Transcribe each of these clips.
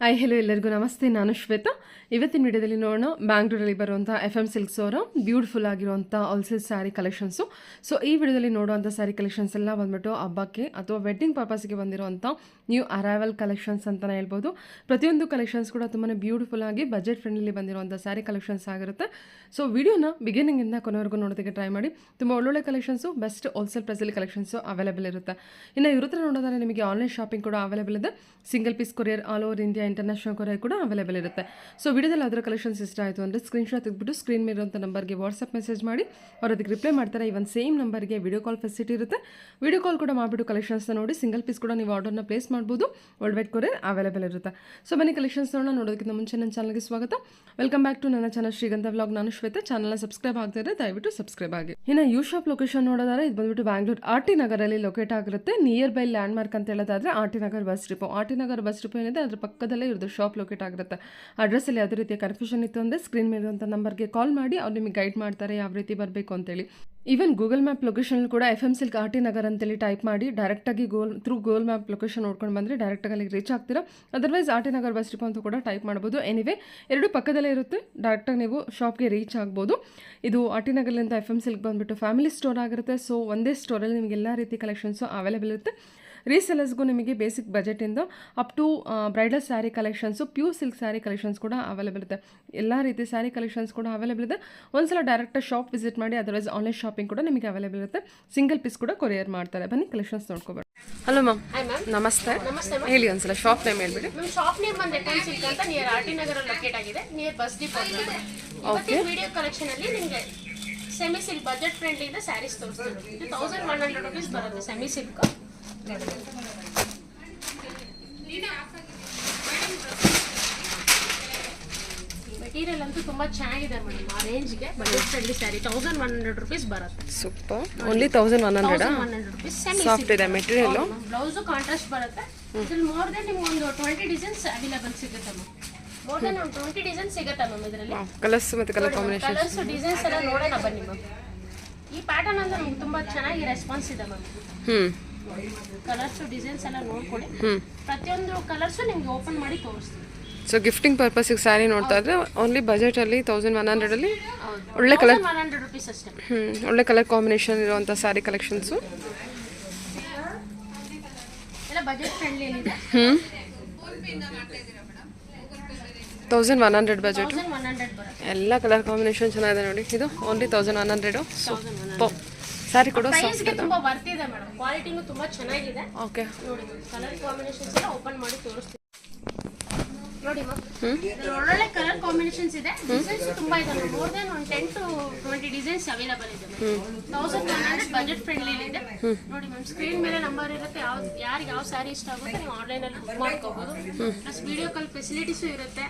Hi hello ಎಲ್ಲರಿಗೂ ನಮಸ್ತೆ. ನಾನು ಶ್ವೇತಾ. ಇವತ್ತಿನ ವಿಡಿಯೋದಲ್ಲಿ ನೋಡೋಣ ಬ್ಯಾಂಗ್ಳೂರಲ್ಲಿ ಬರುವಂಥ FM ಸಿಲ್ಕ್ಸ್ ಅವರ ಬ್ಯೂಟಿಫುಲ್ ಆಗಿರುವಂಥ ಆಲ್ಸೆಲ್ ಸ್ಯಾರಿ ಕಲೆಕ್ಷನ್ಸು. ಸೊ ಈ ವಿಡಿಯೋದಲ್ಲಿ ನೋಡುವಂಥ ಸ್ಯಾರಿ ಕಲೆಕ್ಷನ್ಸ್ ಎಲ್ಲ ಬಂದ್ಬಿಟ್ಟು ಹಬ್ಬಕ್ಕೆ ಅಥವಾ ವೆಡ್ಡಿಂಗ್ ಪರ್ಪಸ್ಗೆ ಬಂದಿರುವಂಥ ನ್ಯೂ ಅರೈವಲ್ ಕಲೆಕ್ಷನ್ಸ್ ಅಂತಲೇ ಹೇಳ್ಬೋದು. ಪ್ರತಿಯೊಂದು ಕಲೆಕ್ಷನ್ಸ್ ಕೂಡ ತುಂಬಾ ಬ್ಯೂಟಿಫುಲ್ ಆಗಿ ಬಜೆಟ್ ಫ್ರೆಂಡ್ಲಿ ಬಂದಿರುವಂಥ ಸ್ಯಾರಿ ಕಲೆಕ್ಷನ್ಸ್ ಆಗಿರುತ್ತೆ. ಸೊ ವಿಡಿಯೋನ ಬಿಗಿನಿಂಗಿಂದ ಕೊನೆವರೆಗೂ ನೋಡೋದಕ್ಕೆ ಟ್ರೈ ಮಾಡಿ. ತುಂಬ ಒಳ್ಳೊಳ್ಳೆ ಕಲೆಕ್ಷನ್ಸು, ಬೆಸ್ಟ್ ಹೋಲ್ಸೇಲ್ ಪ್ರೈಸಲ್ಲಿ ಕಲೆಕ್ಷನ್ಸು ಅವೈಲೇಬಲ್ ಇರುತ್ತೆ. ಇನ್ನು ಇವ್ರ ಹತ್ರ ನೋಡೋದಾದ್ರೆ ನಿಮಗೆ ಆನ್ಲೈನ್ ಶಾಪಿಂಗ್ ಕೂಡ ಅವೈಲೇಬಲ್ ಇದೆ. Single piece courier all over India, international courier ಕೂಡ ಅವೈಲೇಬಲ್ ಇರುತ್ತೆ. ಸೊ ವಿಡಿಯೋದಲ್ಲಿ ಅದರ ಕಲೆಕ್ಷನ್ಸ್ ಇಷ್ಟ ಆಯಿತು ಅಂದರೆ ಸ್ಕ್ರೀನ್ಶಾಟ್ ತೆಗೆದುಬಿಟ್ಟು ಸ್ಕ್ರೀನ್ ಮೇಲೆ ಇರುವಂಥ ನಂಬರ್ಗೆ ವಾಟ್ಸಪ್ ಮೆಸೇಜ್ ಮಾಡಿ ಅವ್ರು ಅದಕ್ಕೆ ರಿಪ್ಲೈ ಮಾಡ್ತಾರೆ. ಇವನ್ ಸೇಮ್ ನಂಬರ್ಗೆ ವಿಡಿಯೋ ಕಾಲ್ ಫೆಸಿಲಿಟಿ ಇರುತ್ತೆ. ವಿಡಿಯೋ ಕಾಲ್ ಕೂಡ ಮಾಡಿಬಿಟ್ಟು ಕಲೆಕ್ಷನ್ಸ್ನ ನೋಡಿ ಸಿಂಗಲ್ ಪೀಸ್ ಕೂಡ ನೀವು ಆರ್ಡರ್ನ ಪ್ಲೇಸ್ ಮಾಡ್ಬೋದು. ವರ್ಲ್ಡ್ ವೈಡ್ ಕೊರಿಯರ್ ಅವೈಲೇಬಲ್ ಇರುತ್ತೆ. ಸೊ ಬನ್ನಿ ಕಲೆಕ್ಷನ್ಸ್ ನೋಡೋದಕ್ಕಿಂತ ಮುಂಚೆ ನನ್ನ ಚಾನಲ್ಗೆ ಸ್ವಾಗತ. ವೆಲ್ಕಮ್ ಬ್ಯಾಕ್ ಟು ನನ್ನ ಚಾನಲ್ ಶ್ರೀಗಂಧ ವ್ಲಾಗ್. ನಾನು ಶ್ವೇತಾ. ಚಾನಲ್ನ ಸಬ್ಸ್ಕ್ರೈಬ್ ಆಗ್ತಿದ್ರೆ ದಯವಿಟ್ಟು ಸಬ್ಸ್ಕ್ರೈಬ್ ಆಗಿ. ಇನ್ನು ಯು ಶಾಪ್ ಲೊಕೇಶನ್ ನೋಡೋದಾದ್ರೆ ಇದು ಬಂದ್ಬಿಟ್ಟು ಬ್ಯಾಂಗ್ಳೂರ್ RT ನಗರಲ್ಲಿ ಲೊಕೇಟ್ ಆಗಿರುತ್ತೆ. ನಿಯರ್ ಬೈ ಲ್ಯಾಂಡ್ ಮಾರ್ಕ್ ಅಂತ ಹೇಳೋದಾದ್ರೆ RT Nagar bus depot. RT Nagar bus depot ಏನಿದೆ ಅದ್ರ ಪಕ್ಕದಲ್ಲೇ ಇರೋದು ಶಾಪ್ ಲೊಕೇಟ್ ಆಗಿರುತ್ತೆ. ಅಡ್ರೆಸ್ಸಲ್ಲಿ ಯಾವುದೇ ರೀತಿಯ ಕನ್ಫ್ಯೂಷನ್ ಇತ್ತು ಅಂದರೆ ಸ್ಕ್ರೀನ್ ಮೇಲಿರುವಂಥ ನಂಬರ್ಗೆ ಕಾಲ್ ಮಾಡಿ ಅವ್ರು ನಿಮಗೆ ಗೈಡ್ ಮಾಡ್ತಾರೆ ಯಾವ ರೀತಿ ಬರಬೇಕು ಅಂತೇಳಿ. ಈವನ್ ಗೂಗಲ್ ಮ್ಯಾಪ್ ಲೊಕೇಶನ್ ಕೂಡ FM ಸಿಲ್ಕ್ RT ನಗರ್ ಅಂತೇಳಿ ಟೈಪ್ ಮಾಡಿ ಡೈರೆಕ್ಟಾಗಿ ಗೂಗಲ್ ಮ್ಯಾಪ್ ಲೊಕೇಶನ್ ನೋಡ್ಕೊಂಡು ಬಂದರೆ ಡೈರೆಕ್ಟಾಗಿ ಅಲ್ಲಿಗೆ ರೀಚ್ ಆಗ್ತೀರಾ. Otherwise RT Nagar bus depot ಅಂತ ಕೂಡ ಟೈಪ್ ಮಾಡ್ಬೋದು. ಎನಿವೇ ಎರಡು ಪಕ್ಕದಲ್ಲೇ ಇರುತ್ತೆ, ಡೈರೆಕ್ಟಾಗಿ ನೀವು ಶಾಪ್ಗೆ ರೀಚ್ ಆಗ್ಬೋದು. ಇದು RT ನಗರ್ಲಿಂದ FM ಸಿಲ್ಕ್ ಬಂದುಬಿಟ್ಟು ಫ್ಯಾಮಿಲಿ ಸ್ಟೋರ್ ಆಗಿರುತ್ತೆ. ಸೊ ಒಂದೇ ಸ್ಟೋರಲ್ಲಿ ನಿಮಗೆ ಎಲ್ಲ ರೀತಿ ಕಲೆಕ್ಷನ್ಸು ಅವೈಲೇಬಲ್ ಇರುತ್ತೆ. ರೀಸೆಲರ್ಸ್ಗೂ ನಿಮಗೆ ಬೇಸಿಕ್ ಬಜೆಟಿಂದ up to bridal sari collections, pure silk sari collections ಕೂಡ ಅವೈಲೇಬಲ್ ಇದೆ. ಎಲ್ಲ ರೀತಿ ಸ್ಯಾರಿ ಕಲೆಕ್ಷನ್ಸ್ ಕೂಡ ಅವೈಲೇಬಲ್ ಇದೆ. ಒಂದ್ಸಲ ಡೈರೆಕ್ಟಾಗಿ ಶಾಪ್ ವಿಸಿಟ್ ಮಾಡಿ. ಅದರ್ವೈಸ್ ಆನ್ಲೈನ್ ಶಾಪಿಂಗ್ ಕೂಡ ನಿಮಗೆ ಅವೈಲೇಬಲ್ ಇರುತ್ತೆ. ಸಿಂಗಲ್ ಪೀಸ್ ಕೂಡ ಕೊರಿಯರ್ ಮಾಡ್ತಾರೆ. ಬನ್ನಿ ಕಲೆಕ್ಷನ್ಸ್ ನೋಡ್ಕೋಬೇಡಿ. ಹಲೋ ಮ್ಯಾಮ್, ನಮಸ್ತೆ. ಹೇಳಿ ಒಂದ್ಸಲ ಶಾಪ್ ನೇಮ್ ಹೇಳ್ಬಿಡಿ. ಶಾಪ್ ನೇಮ್ ಬಂದ್ರೆ FM ಸಿಲ್ಕ್ ಅಂತ ನಿಯರ್ RT ನಗರ ಲೊಕೇಟ್ ಆಗಿದೆ, near bus depot. Okay, video collection ಅಲ್ಲಿ ನಿಮಗೆ ಸೆಮಿ ಸಿಲ್ಕ್ ಬಜೆಟ್ ಫ್ರೆಂಡ್ಲಿ ಇಂದ ಸ್ಯಾರೀಸ್ ತೋರಿಸ್ತೀನಿ. ಇದು 1100 ರೂಪೀಸ್ ಬರುತ್ತೆ ಸೆಮಿ ಸಿಲ್ಕ್. ಮೆಟೀರಿಯಲ್ ಅಂತೂ ತುಂಬಾ ಚೆನ್ನಾಗಿದೆ ಮೇಡಮ್. ಆ ರೇಂಜ್ಗೆ ಬಜೆಟ್ ಫ್ರೆಂಡ್ಲಿ ಸ್ಯಾರಿ 1100 ರೂಪೀಸ್ ಬರುತ್ತೆ. ಸೂಪರ್. Only 1100 rupees. ಸಾಫ್ಟ್ ಇದೆ ಮೆಟೀರಿಯಲ್. ಬ್ಲೌಸ್ ಕಾಂಟ್ರಾಸ್ಟ್ ಬರುತ್ತೆ. ಇದ್ರಲ್ಲಿ ಮೋರ್ ದೆನ್ ನಿಮ್ಗೆ ಒಂದು 20 ಡಿಸೈನ್ಸ್ ಅವೈಲೇಬಲ್ ಸಿಗುತ್ತೆ ಮ್ಯಾಮ್. ಮೋರ್ ದೆನ್ 20 ಡಿಸೈನ್ ಸಿಗುತ್ತೆ ಮ್ಯಾಮ್. ಇದರಲ್ಲಿ ಕಲರ್ಸ್ ಮತ್ತೆ ಕಲರ್ ಕಾಂಬಿನೇಷನ್, ಕಲರ್ಸ್, ಡಿಸೈನ್ಸ್ ಎಲ್ಲ ನೋಡೋಣ ಬನ್ನಿ ಮ್ಯಾಮ್. ಈ ಪ್ಯಾಟರ್ನ್ ಅಂದ್ರೆ ನಮ್ಗೆ ತುಂಬಾ ಚೆನ್ನಾಗಿ ರೆಸ್ಪಾನ್ಸ್ ಇದೆ ಮ್ಯಾಮ್. ಕಲರ್ಸ್ ಡಿಸೈನ್ಸ್ ಎಲ್ಲ ನೋಡ್ಕೊಳ್ಳಿ. ಪ್ರತಿಯೊಂದು ಕಲರ್ಸ್ ನಿಮ್ಗೆ ಓಪನ್ ಮಾಡಿ ತೋರಿಸ್ತೀನಿ. ಸೊ ಗಿಫ್ಟಿಂಗ್ ಪರ್ಪಸ್ಗೆ ಸ್ಯಾರಿ ನೋಡ್ತಾ ಇದ್ರೆ ಓನ್ಲಿ ಬಜೆಟಲ್ಲಿ 1100 ಒಳ್ಳೆ ಕಲರ್, 100 ರೂಪೀಸ್ ಅಷ್ಟೇ. ಒಳ್ಳೆ ಕಲರ್ ಕಾಂಬಿನೇಷನ್ ಇರುವಂಥ ಸ್ಯಾರಿ ಕಲೆಕ್ಷನ್ಸು ಎಲ್ಲ ಬಜೆಟ್ ಫ್ರೆಂಡ್ಲಿ ಇದೆ. 1100 ಬಜೆಟ್. 1100 ಬರುತ್ತೆ. ಎಲ್ಲ ಕಲರ್ ಕಾಂಬಿನೇಷನ್ ಚೆನ್ನಾಗಿದೆ ನೋಡಿ. ಇದು ಓನ್ಲಿ 1100. ಸೂಪರ್. ಸ್ಯಾರಿ ಕೂಡ ಪ್ರೈಸ್ಗೆ ತುಂಬಾ ವರ್ತ್ ಇದೆ ಮೇಡಮ್. ಕ್ವಾಲಿಟಿನೂ ತುಂಬಾ ಚೆನ್ನಾಗಿದೆ. ಓಕೆ, ನೋಡಿ ಕಲರ್ ಕಾಂಬಿನೇಷನ್ಸ್ ಎಲ್ಲ ಓಪನ್ ಮಾಡಿ ತೋರಿಸ್ತೀನಿ ನೋಡಿ ಮ್ಯಾಮ್. ಒಳ್ಳೊಳ್ಳೆ ಕಲರ್ ಕಾಂಬಿನೇಷನ್ಸ್ ಇದೆ. ಡಿಸೈನ್ಸ್ ತುಂಬಾ ಇದೆ. More than 10 to 20 designs available ಇದೆ. 1100 ಬಜೆಟ್ ಫ್ರೆಂಡ್ಲಿ ಇದೆ ನೋಡಿ ಮ್ಯಾಮ್. ಸ್ಕ್ರೀನ್ ಮೇಲೆ ನಂಬರ್ ಇರುತ್ತೆ. ಯಾರಿಗೆ ಯಾವ ಸ್ಯಾರಿ ಇಷ್ಟ ಆಗುತ್ತೆ ನೀವು ಆನ್ಲೈನ್ ಅಲ್ಲಿ ಬುಕ್ ಮಾಡ್ಕೋಬಹುದು. ಪ್ಲಸ್ ವಿಡಿಯೋ ಕಾಲ್ ಫೆಸಿಲಿಟೀಸು ಇರುತ್ತೆ.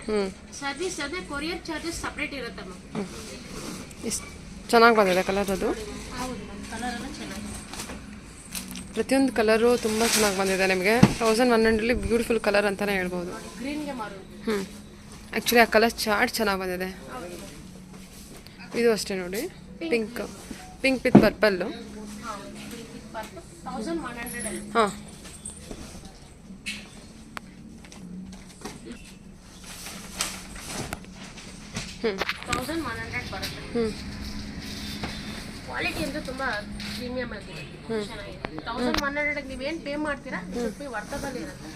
ಸರ್ವಿಸ್ ಅದೇ ಕೊರಿಯರ್ ಚಾರ್ಜಸ್ ಸಪರೇಟ್ ಇರುತ್ತೆ ಮ್ಯಾಮ್. ಚೆನ್ನಾಗಿ ಬಂದಿದೆ ಕಲರ್. ಅದು ಹೌದು ಮ್ಯಾಮ್, ಕಲರ್ ಎಲ್ಲ ಚೆನ್ನಾಗಿದೆ. ಪ್ರತಿಯೊಂದು ಕಲರು ತುಂಬ ಚೆನ್ನಾಗಿ ಬಂದಿದೆ ನಿಮಗೆ. 1100 ಬ್ಯೂಟಿಫುಲ್ ಕಲರ್ ಅಂತಲೇ ಹೇಳ್ಬೋದು. ಗ್ರೀನ್ಗೆ ಮಾರು. ಆ್ಯಕ್ಚುಲಿ ಆ ಕಲರ್ ಚಾರ್ಟ್ ಚೆನ್ನಾಗಿ ಬಂದಿದೆ. ಇದು ಅಷ್ಟೇ ನೋಡಿ, ಪಿಂಕ್ ವಿತ್ ಪರ್ಪಲ್ಲು. ಹಾಂ, ಕ್ವಾಲಿಟಿ ಅಂತೂ ತುಂಬಾ ಪ್ರೀಮಿಯಂ ಆಗಿದೆ, ಚೆನ್ನಾಗಿದೆ. 1100 ನೀವೇನು ಪೇ ಮಾಡ್ತೀರಾ ವರ್ತದಲ್ಲಿ ಇರುತ್ತೆ.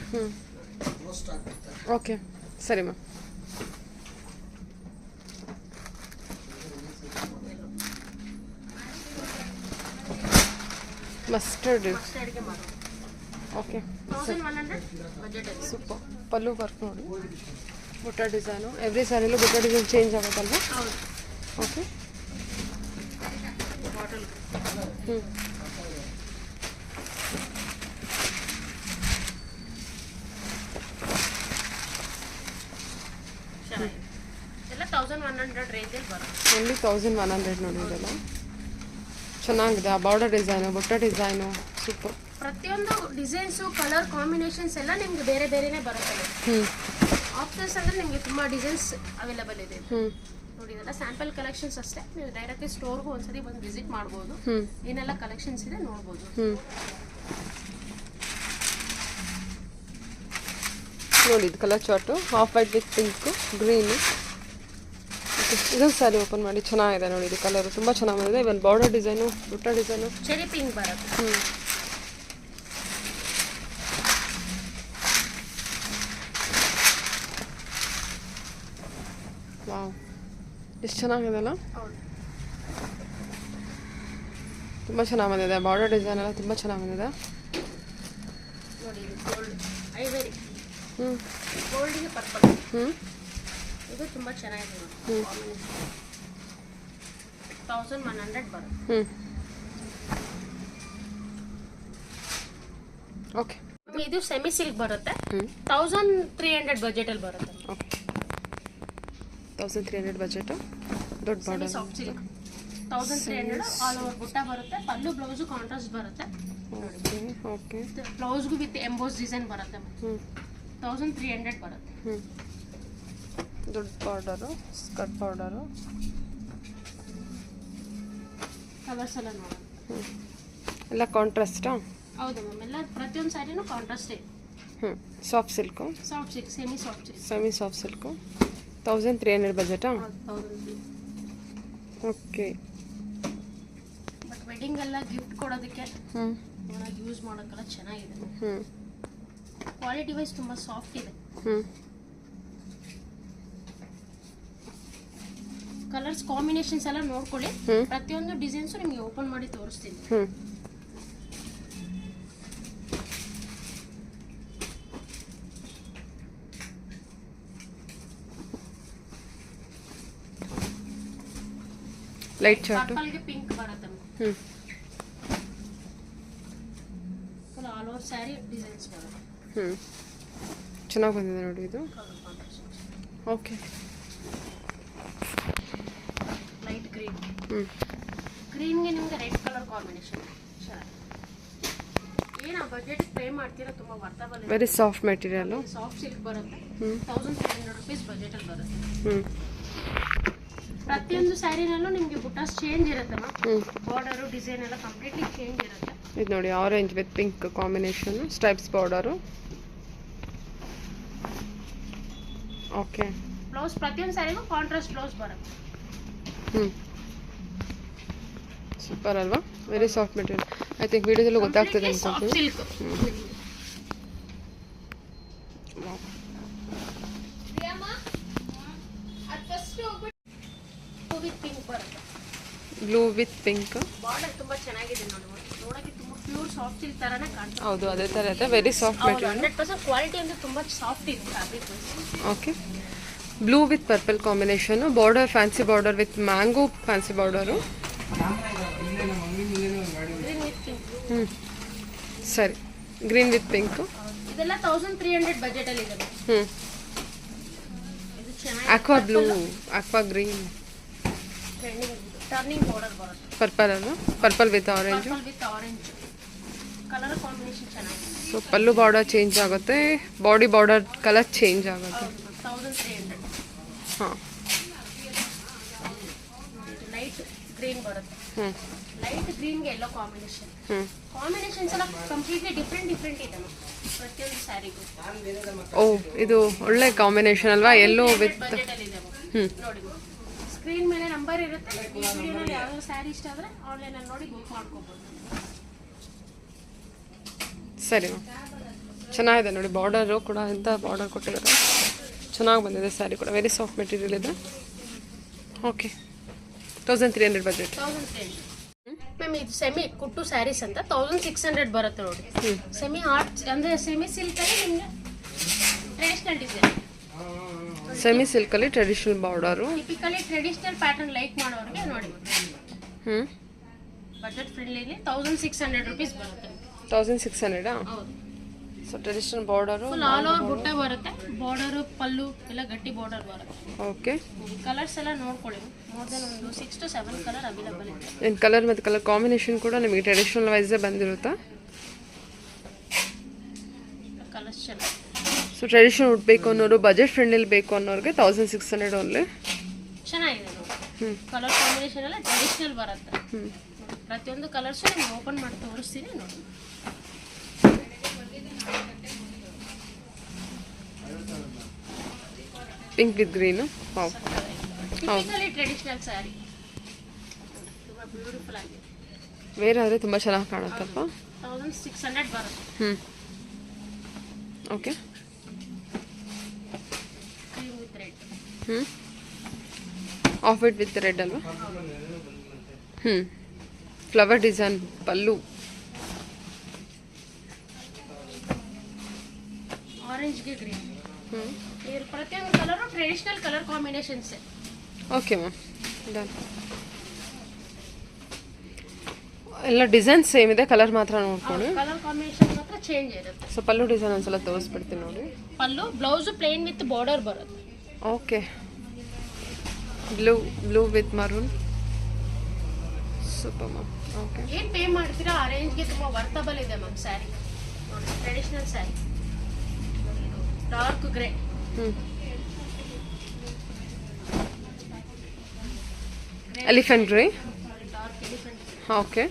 ಓಕೆ, ಸರಿ ಮ್ಯಾಮ್. ಮಸ್ಟರ್ಡ್ಗೆ ಮಾರು. Okay, 1100 budget. ಸೂಪರ್. ಪಲ್ಲು ವರ್ಕ್ ನೋಡಿ, ಬುಟ್ಟ ಡಿಸೈನು. ಎವ್ರಿ ಸ್ಯಾರಿಲೂ ಬುಟ್ಟ ಡಿಸೈನ್ ಚೇಂಜ್ ಆಗುತ್ತಲ್ವ? ಹೌದು. ಓಕೆ. ಬಾಟಲ್. ಎಲ್ಲ 1100 ರೇಂಜಲ್ಲಿ ಬರುತ್ತೆ. ಓನ್ಲಿ 1100 ನೋಡಿ. ಇದೆಲ್ಲ ಚೆನ್ನಾಗಿದೆ. ಆ ಬಾರ್ಡರ್ ಡಿಸೈನು, ಬುಟ್ಟ ಡಿಸೈನು ಸೂಪರ್. ಪ್ರತಿಯೊಂದು ಡಿಸೈನ್ಸು, ಕಲರ್ ಕಾಂಬಿನೇಷನ್ಸ್ ಎಲ್ಲ ನಿಮ್ಗೆ ಬೇರೆ ಬೇರೆನೇ ಬರುತ್ತೆ. ಆಪ್ಷನ್ಸ್ ಅಂದ್ರೆ ನಿಮಗೆ ತುಂಬಾ ಡಿಸೈನ್ಸ್ ಅವೈಲೇಬಲ್ ಇದೆ ನೋಡಿ. ಇದೆಲ್ಲ ಸ್ಯಾಂಪಲ್ ಕಲೆಕ್ಷನ್ಸ್ ಅಷ್ಟೇ. ನೀವು ಡೈರೆಕ್ಟ್ ಸ್ಟೋರ್ಗೂ ಒಂದ್ಸರಿ ಬಂದು ವಿಸಿಟ್ ಮಾಡ್ಬೋದು. ಏನೆಲ್ಲ ಕಲೆಕ್ಷನ್ಸ್ ಇದೆ ನೋಡ್ಬೋದು. ನೋಡಿ ಇದು colour chart half white with pink green. ಇದೊಂದು ಸ್ಯಾರಿ ಓಪನ್ ಮಾಡಿ ಚೆನ್ನಾಗಿದೆ ನೋಡಿ. ಇದು ಕಲರು ತುಂಬ ಚೆನ್ನಾಗಿ ಬಂದಿದೆ. ಇವನ್ ಬಾರ್ಡರ್ ಡಿಸೈನು ಬುಟ್ಟ ಡಿಸೈನು ಚೆರಿ ಪಿಂಕ್ ಬರುತ್ತೆ. ವಾವ್, ಎಷ್ಟು ಚೆನ್ನಾಗಿದೆ ಅಲ್ಲ, ತುಂಬ ಚೆನ್ನಾಗಿ ಬಂದಿದೆ. ಬಾರ್ಡರ್ ಡಿಸೈನ್ ಎಲ್ಲ ತುಂಬ ಚೆನ್ನಾಗಿ ಬಂದಿದೆ ನೋಡಿ. ಇದು ಗೋಲ್ಡ್ ಐವರಿ, ಹ್ಞೂ ಗೋಲ್ಡಿಗೆ ಪರ್ಪಲ್. ಹ್ಞೂ ಇದು ತುಂಬ ಚೆನ್ನಾಗಿದೆ ನೋಡಿ. 1100 ಬರುತ್ತೆ. ಹ್ಞೂ ಓಕೆ. ಇದು ಸೆಮಿ ಸಿಲ್ಕ್ ಬರುತ್ತೆ. 1300 ಬಜೆಟ್ ಅಲ್ಲಿ ಬರುತ್ತೆ. Okay 1300 budget. ದೊಡ್ಡ border soft silk 1300 all over ಬುಟ್ಟ ಬರುತ್ತೆ. ಪಲ್ಲು ಬ್ಲೌಸ್ ಕಾಂಟ್ರಾಸ್ಟ್ ಬರುತ್ತೆ. Okay okay. ಬ್ಲೌಸ್ಗೂ ವಿತ್ ಎಂಬೋಸ್ ಡಿಸೈನ್ ಬರುತ್ತೆ. 1300 ಬರುತ್ತೆ. ದೊಡ್ಡ ಬಾರ್ಡರು, ಸ್ಕರ್ಟ್ ಬಾರ್ಡರು. ಕಲರ್ಸ್ ಎಲ್ಲ ನೋಡೋಣ. ಎಲ್ಲ ಕಾಂಟ್ರಾಸ್ಟಾ? ಹೌದು ಮ್ಯಾಮ್, ಎಲ್ಲ ಪ್ರತಿಯೊಂದು ಸ್ಯಾರಿನೂ ಕಾಂಟ್ರಾಸ್ಟೇ. Soft silk, soft silk, semi soft silk. Semi soft silk. 1300 ಬಜೆಟಾ? 1000. ಓಕೆ. ಬಟ್ ವೆಡ್ಡಿಂಗ್ ಎಲ್ಲ ಗಿಫ್ಟ್ ಕೊಡೋದಕ್ಕೆ ಯೂಸ್ ಮಾಡೋಕ್ಕೆಲ್ಲ ಚೆನ್ನಾಗಿದೆ. ಕ್ವಾಲಿಟಿ ವೈಸ್ ತುಂಬ ಸಾಫ್ಟ್ ಇದೆ. ಕಲರ್ಸ್ ಕಾಂಬಿನೇಷನ್ಸ್ ಎಲ್ಲ ನೋಡ್ಕೊಳ್ಳಿ. ಪ್ರತಿಯೊಂದು ಡಿಸೈನ್ಸ್ ನಿಮಗೆ ಓಪನ್ ಮಾಡಿ ತೋರಿಸ್ತೀನಿ. ಲೈಟ್ ಚಾರ್ಟ್, ಪರ್ಪಲ್ಗೆ ಪಿಂಕ್ ಬರುತ್ತೆ. Full all over sari designs ಬರುತ್ತೆ. ಚೆನ್ನಾಗಿ ಬಂದಿದೆ ನೋಡಿ ಇದು. ಓಕೆ. ಲೈಟ್ ಗ್ರೀನ್, ಗ್ರೀನ್ಗೆ ನಿಮಗೆ ರೆಡ್ ಕಲರ್ ಕಾಂಬಿನೇಷನ್ ಚೆನ್ನಾಗಿ. ಏನು ಬಜೆಟ್ ಪೇ ಮಾಡ್ತೀರಾ, ತುಂಬ worthable. Very soft material. Soft silk ಬರುತ್ತೆ. 1300 rupees ಬಜೆಟ್ ಅಲ್ಲಿ ಬರುತ್ತೆ. ಪ್ರತಿಯೊಂದು ಸ್ಯಾರಿನಲ್ಲೂ ನಿಮಗೆ ಬುಟ್ಟಾಸ್ ಚೇಂಜ್ ಇರುತ್ತೆ. ಬಾರ್ಡರು ಡಿಸೈನ್ ಎಲ್ಲ ಕಂಪ್ಲೀಟ್ಲಿ ಚೇಂಜ್ ಇರುತ್ತೆ. ಇದು ನೋಡಿ orange with pink combination, stripes border. Okay. Blouse ಪ್ರತಿಯೊಂದು ಸ್ಯಾರಿಗೂ ಕಾಂಟ್ರಾಸ್ಟ್ ಬ್ಲೌಸ್ ಬರುತ್ತೆ. ಸೂಪರ್ ಅಲ್ವಾ? Very soft material. I think ವಿಡಿಯೋದಲ್ಲೂ ಗೊತ್ತಾಗ್ತದೆ ಅನ್ಕೊಂತೀನಿ. ಸಿಲ್ಕ್ ವಿತ್ ಪಿಂಕ್ ಬರುತ್ತೆ. Blue with pink. ಬಾರ್ಡರ್ ತುಂಬಾ ಚೆನ್ನಾಗಿದೆ ನೋಡಿ. ನೋಡಕ್ಕೆ ತುಂಬಾ ಪ್ಯೂರ್ ಸಾಫ್ಟ್ ಸಿಲ್ಕ್ ತರಾನೇ ಕಾಣ್ತದೆ. ಹೌದು, ಅದೇ ಥರ ಇದೆ. Very soft material. 100% ಕ್ವಾಲಿಟಿ ಅಂದ್ರೆ ತುಂಬಾ ಸಾಫ್ಟ್ ಇದೆ fabric. Okay. Blue with purple combination, border fancy border with mango fancy border. Green with pink. ಸರಿ, ಗ್ರೀನ್ ವಿತ್ ಪಿಂಕ್. ಇದೆಲ್ಲ 1300 ಬಜೆಟ್ ಅಲ್ಲಿ ಇದೆ. ಇದು ಚೆನ್ನಾಗಿ aqua blue, aqua green, turning border ಬರುತ್ತೆ. ಪರ್ಪಲ್ ಅಲ್ಲ, purple with orange. Purple with orange colour combination ಚೆನ್ನಾಗಿದೆ. So ಪಲ್ಲು border change ಆಗುತ್ತೆ, ಬಾಡಿ ಬಾರ್ಡರ್ ಕಲರ್ ಚೇಂಜ್ ಆಗುತ್ತೆ. 1300. ಹಾಂ. ಲೈಟ್ ಗ್ರೀನ್ ಬರುತ್ತೆ. ಲೈಟ್ ಗ್ರೀನ್ಗೆ ಎಲ್ಲೋ ಕಾಂಬಿನೇಷನ್. ಕಾಂಬಿನೇಷನ್ಸ್ ಎಲ್ಲ ಕಂಪ್ಲೀಟ್ಲಿ ಡಿಫ್ರೆಂಟ್ ಇದೆ ಪ್ರತಿಯೊಂದು ಸ್ಯಾರಿಗೂ. ಓ, ಇದು ಒಳ್ಳೆ ಕಾಂಬಿನೇಷನ್ ಅಲ್ವಾ? Yellow with. ಬಜೆಟ್ ಅಲ್ಲಿ ಇದೆ ನೋಡಿ. ಸ್ಕ್ರೀನ್ ಮೇಲೆ ನಂಬರ್ ಇರುತ್ತೆ. ಈ ವಿಡಿಯೋನಲ್ಲಿ ಯಾವ್ಯಾವ ಸ್ಯಾರಿ ಇಷ್ಟ ಆದರೆ ಆನ್ಲೈನಲ್ಲಿ ನೋಡಿ ಬುಕ್ ಮಾಡ್ಕೋಬಹುದು. ಸರಿ ಮ್ಯಾಮ್, ಚೆನ್ನಾಗಿದೆ ನೋಡಿ. ಬಾರ್ಡರು ಕೂಡ ಎಂಥ ಬಾರ್ಡರ್ ಕೊಟ್ಟಿದ್ದಾರೆ, ಚೆನ್ನಾಗಿ ಬಂದಿದೆ. ಸ್ಯಾರಿ ಕೂಡ ವೆರಿ ಸಾಫ್ಟ್ ಮೆಟೀರಿಯಲ್ ಇದೆ. ಓಕೆ. 1300 ಬಜೆಟ್. 1300 ಮ್ಯಾಮ್. ಇದು ಸೆಮಿ ಕುಟ್ಟು ಸ್ಯಾರೀಸ್ ಅಂತ 1600 ಬರುತ್ತೆ ನೋಡಿ. ಸೆಮಿ ಆರ್ಟ್ ಅಂದರೆ ಸೆಮಿ ಸಿಲ್ಕಲ್ಲಿ ನಿಮಗೆ ಟ್ರೆಡಿಷನಲ್ ಡಿಸೈನ್. ಸೆಮಿ ಸಿಲ್ಕಲ್ಲಿ traditional border. Typically traditional pattern like ಮಾಡೋರಿಗೆ ನೋಡಿ. ಬಜೆಟ್ ಫ್ರೆಂಡ್ಲಿಲಿ 1600 rupees ಬರುತ್ತೆ. 1600. ಹೌದು. So traditional border, full all over ಬುಟ್ಟ ಬರುತ್ತೆ. ಬಾರ್ಡರು ಪಲ್ಲು ಎಲ್ಲ ಗಟ್ಟಿ ಬಾರ್ಡರ್ ಬರುತ್ತೆ. ಓಕೆ. ಕಲರ್ಸ್ ಎಲ್ಲ ನೋಡ್ಕೊಳ್ಳಿ. ಮೋರ್ ದೆನ್ ಒಂದು 6 to 7 ಕಲರ್ ಅವೈಲೇಬಲ್ ಇದೆ. ಏನು ಕಲರ್ ಮತ್ತು ಕಲರ್ ಕಾಂಬಿನೇಷನ್ ಕೂಡ ನಿಮಗೆ ಟ್ರೆಡಿಷನಲ್ ವೈಸೇ ಬಂದಿರುತ್ತಾ? ಕಲರ್ಸ್ ಚೆನ್ನಾಗಿ. ಸೊ ಟ್ರೆಡಿಷನಲ್ ಉಡ್ಬೇಕು ಅನ್ನೋರು, ಬಜೆಟ್ ಫ್ರೆಂಡಲ್ಲಿ ಬೇಕು ಅನ್ನೋರಿಗೆ 1600 ಓನ್ಲಿ. ಚೆನ್ನಾಗಿದೆ ನೋಡಿ. ಕಲರ್ ಕಾಂಬಿನೇಷನ್ ಎಲ್ಲ ಟ್ರೆಡಿಷನಲ್ ಬರುತ್ತೆ. ಪ್ರತಿಯೊಂದು ಕಲರ್ಸು ನಿಮ್ಗೆ ಓಪನ್ ಮಾಡಿ ತೋರಿಸ್ತೀನಿ ನೋಡಿ. Pink with green. Wow, typically traditional sari, ತುಂಬ ಬ್ಯೂಟಿಫುಲ್ ಆಗಿದೆ. ವೇರ್ ಆದರೆ ತುಂಬ ಚೆನ್ನಾಗಿ ಕಾಣುತ್ತಪ್ಪ. 1600 ಬರುತ್ತೆ. Okay. Cream with red. Of white with red ಅಲ್ವಾ? ಫ್ಲವರ್ ಡಿಸೈನ್ ಪಲ್ಲು. ಆರೆಂಜ್ಗೆ ಗ್ರೀನ್. ಇದ್ರ ಪ್ರತಿಯೊಂದು colour traditional colour combinations. Okay ma'am, done. ಎಲ್ಲ ಡಿಸೈನ್ ಸೇಮ್ ಇದೆ, ಕಲರ್ ಮಾತ್ರ ನೋಡ್ಕೊಂಡು. ಕಲರ್ ಕಾಂಬಿನೇಷನ್ ಮಾತ್ರ ಚೇಂಜ್ ಇರುತ್ತೆ. ಸೊ ಪಲ್ಲು ಡಿಸೈನ್ ಒಂದ್ಸಲ ತೋರಿಸ್ಬಿಡ್ತೀನಿ ನೋಡಿ. ಪಲ್ಲು ಬ್ಲೌಸು ಪ್ಲೇನ್ ವಿತ್ ಬಾರ್ಡರ್ ಬರುತ್ತೆ. Okay, blue with maroon. Super ma'am. Okay, ಏನು ಪೇ ಮಾಡ್ತೀರಾ ಆ ರೇಂಜ್ಗೆ ತುಂಬ ವರ್ತಬಲ್ ಇದೆ ಮ್ಯಾಮ್ ಸ್ಯಾರಿ. ನೋಡಿ traditional sari, dark grey. Elephant grey. Dark elephant. Okay,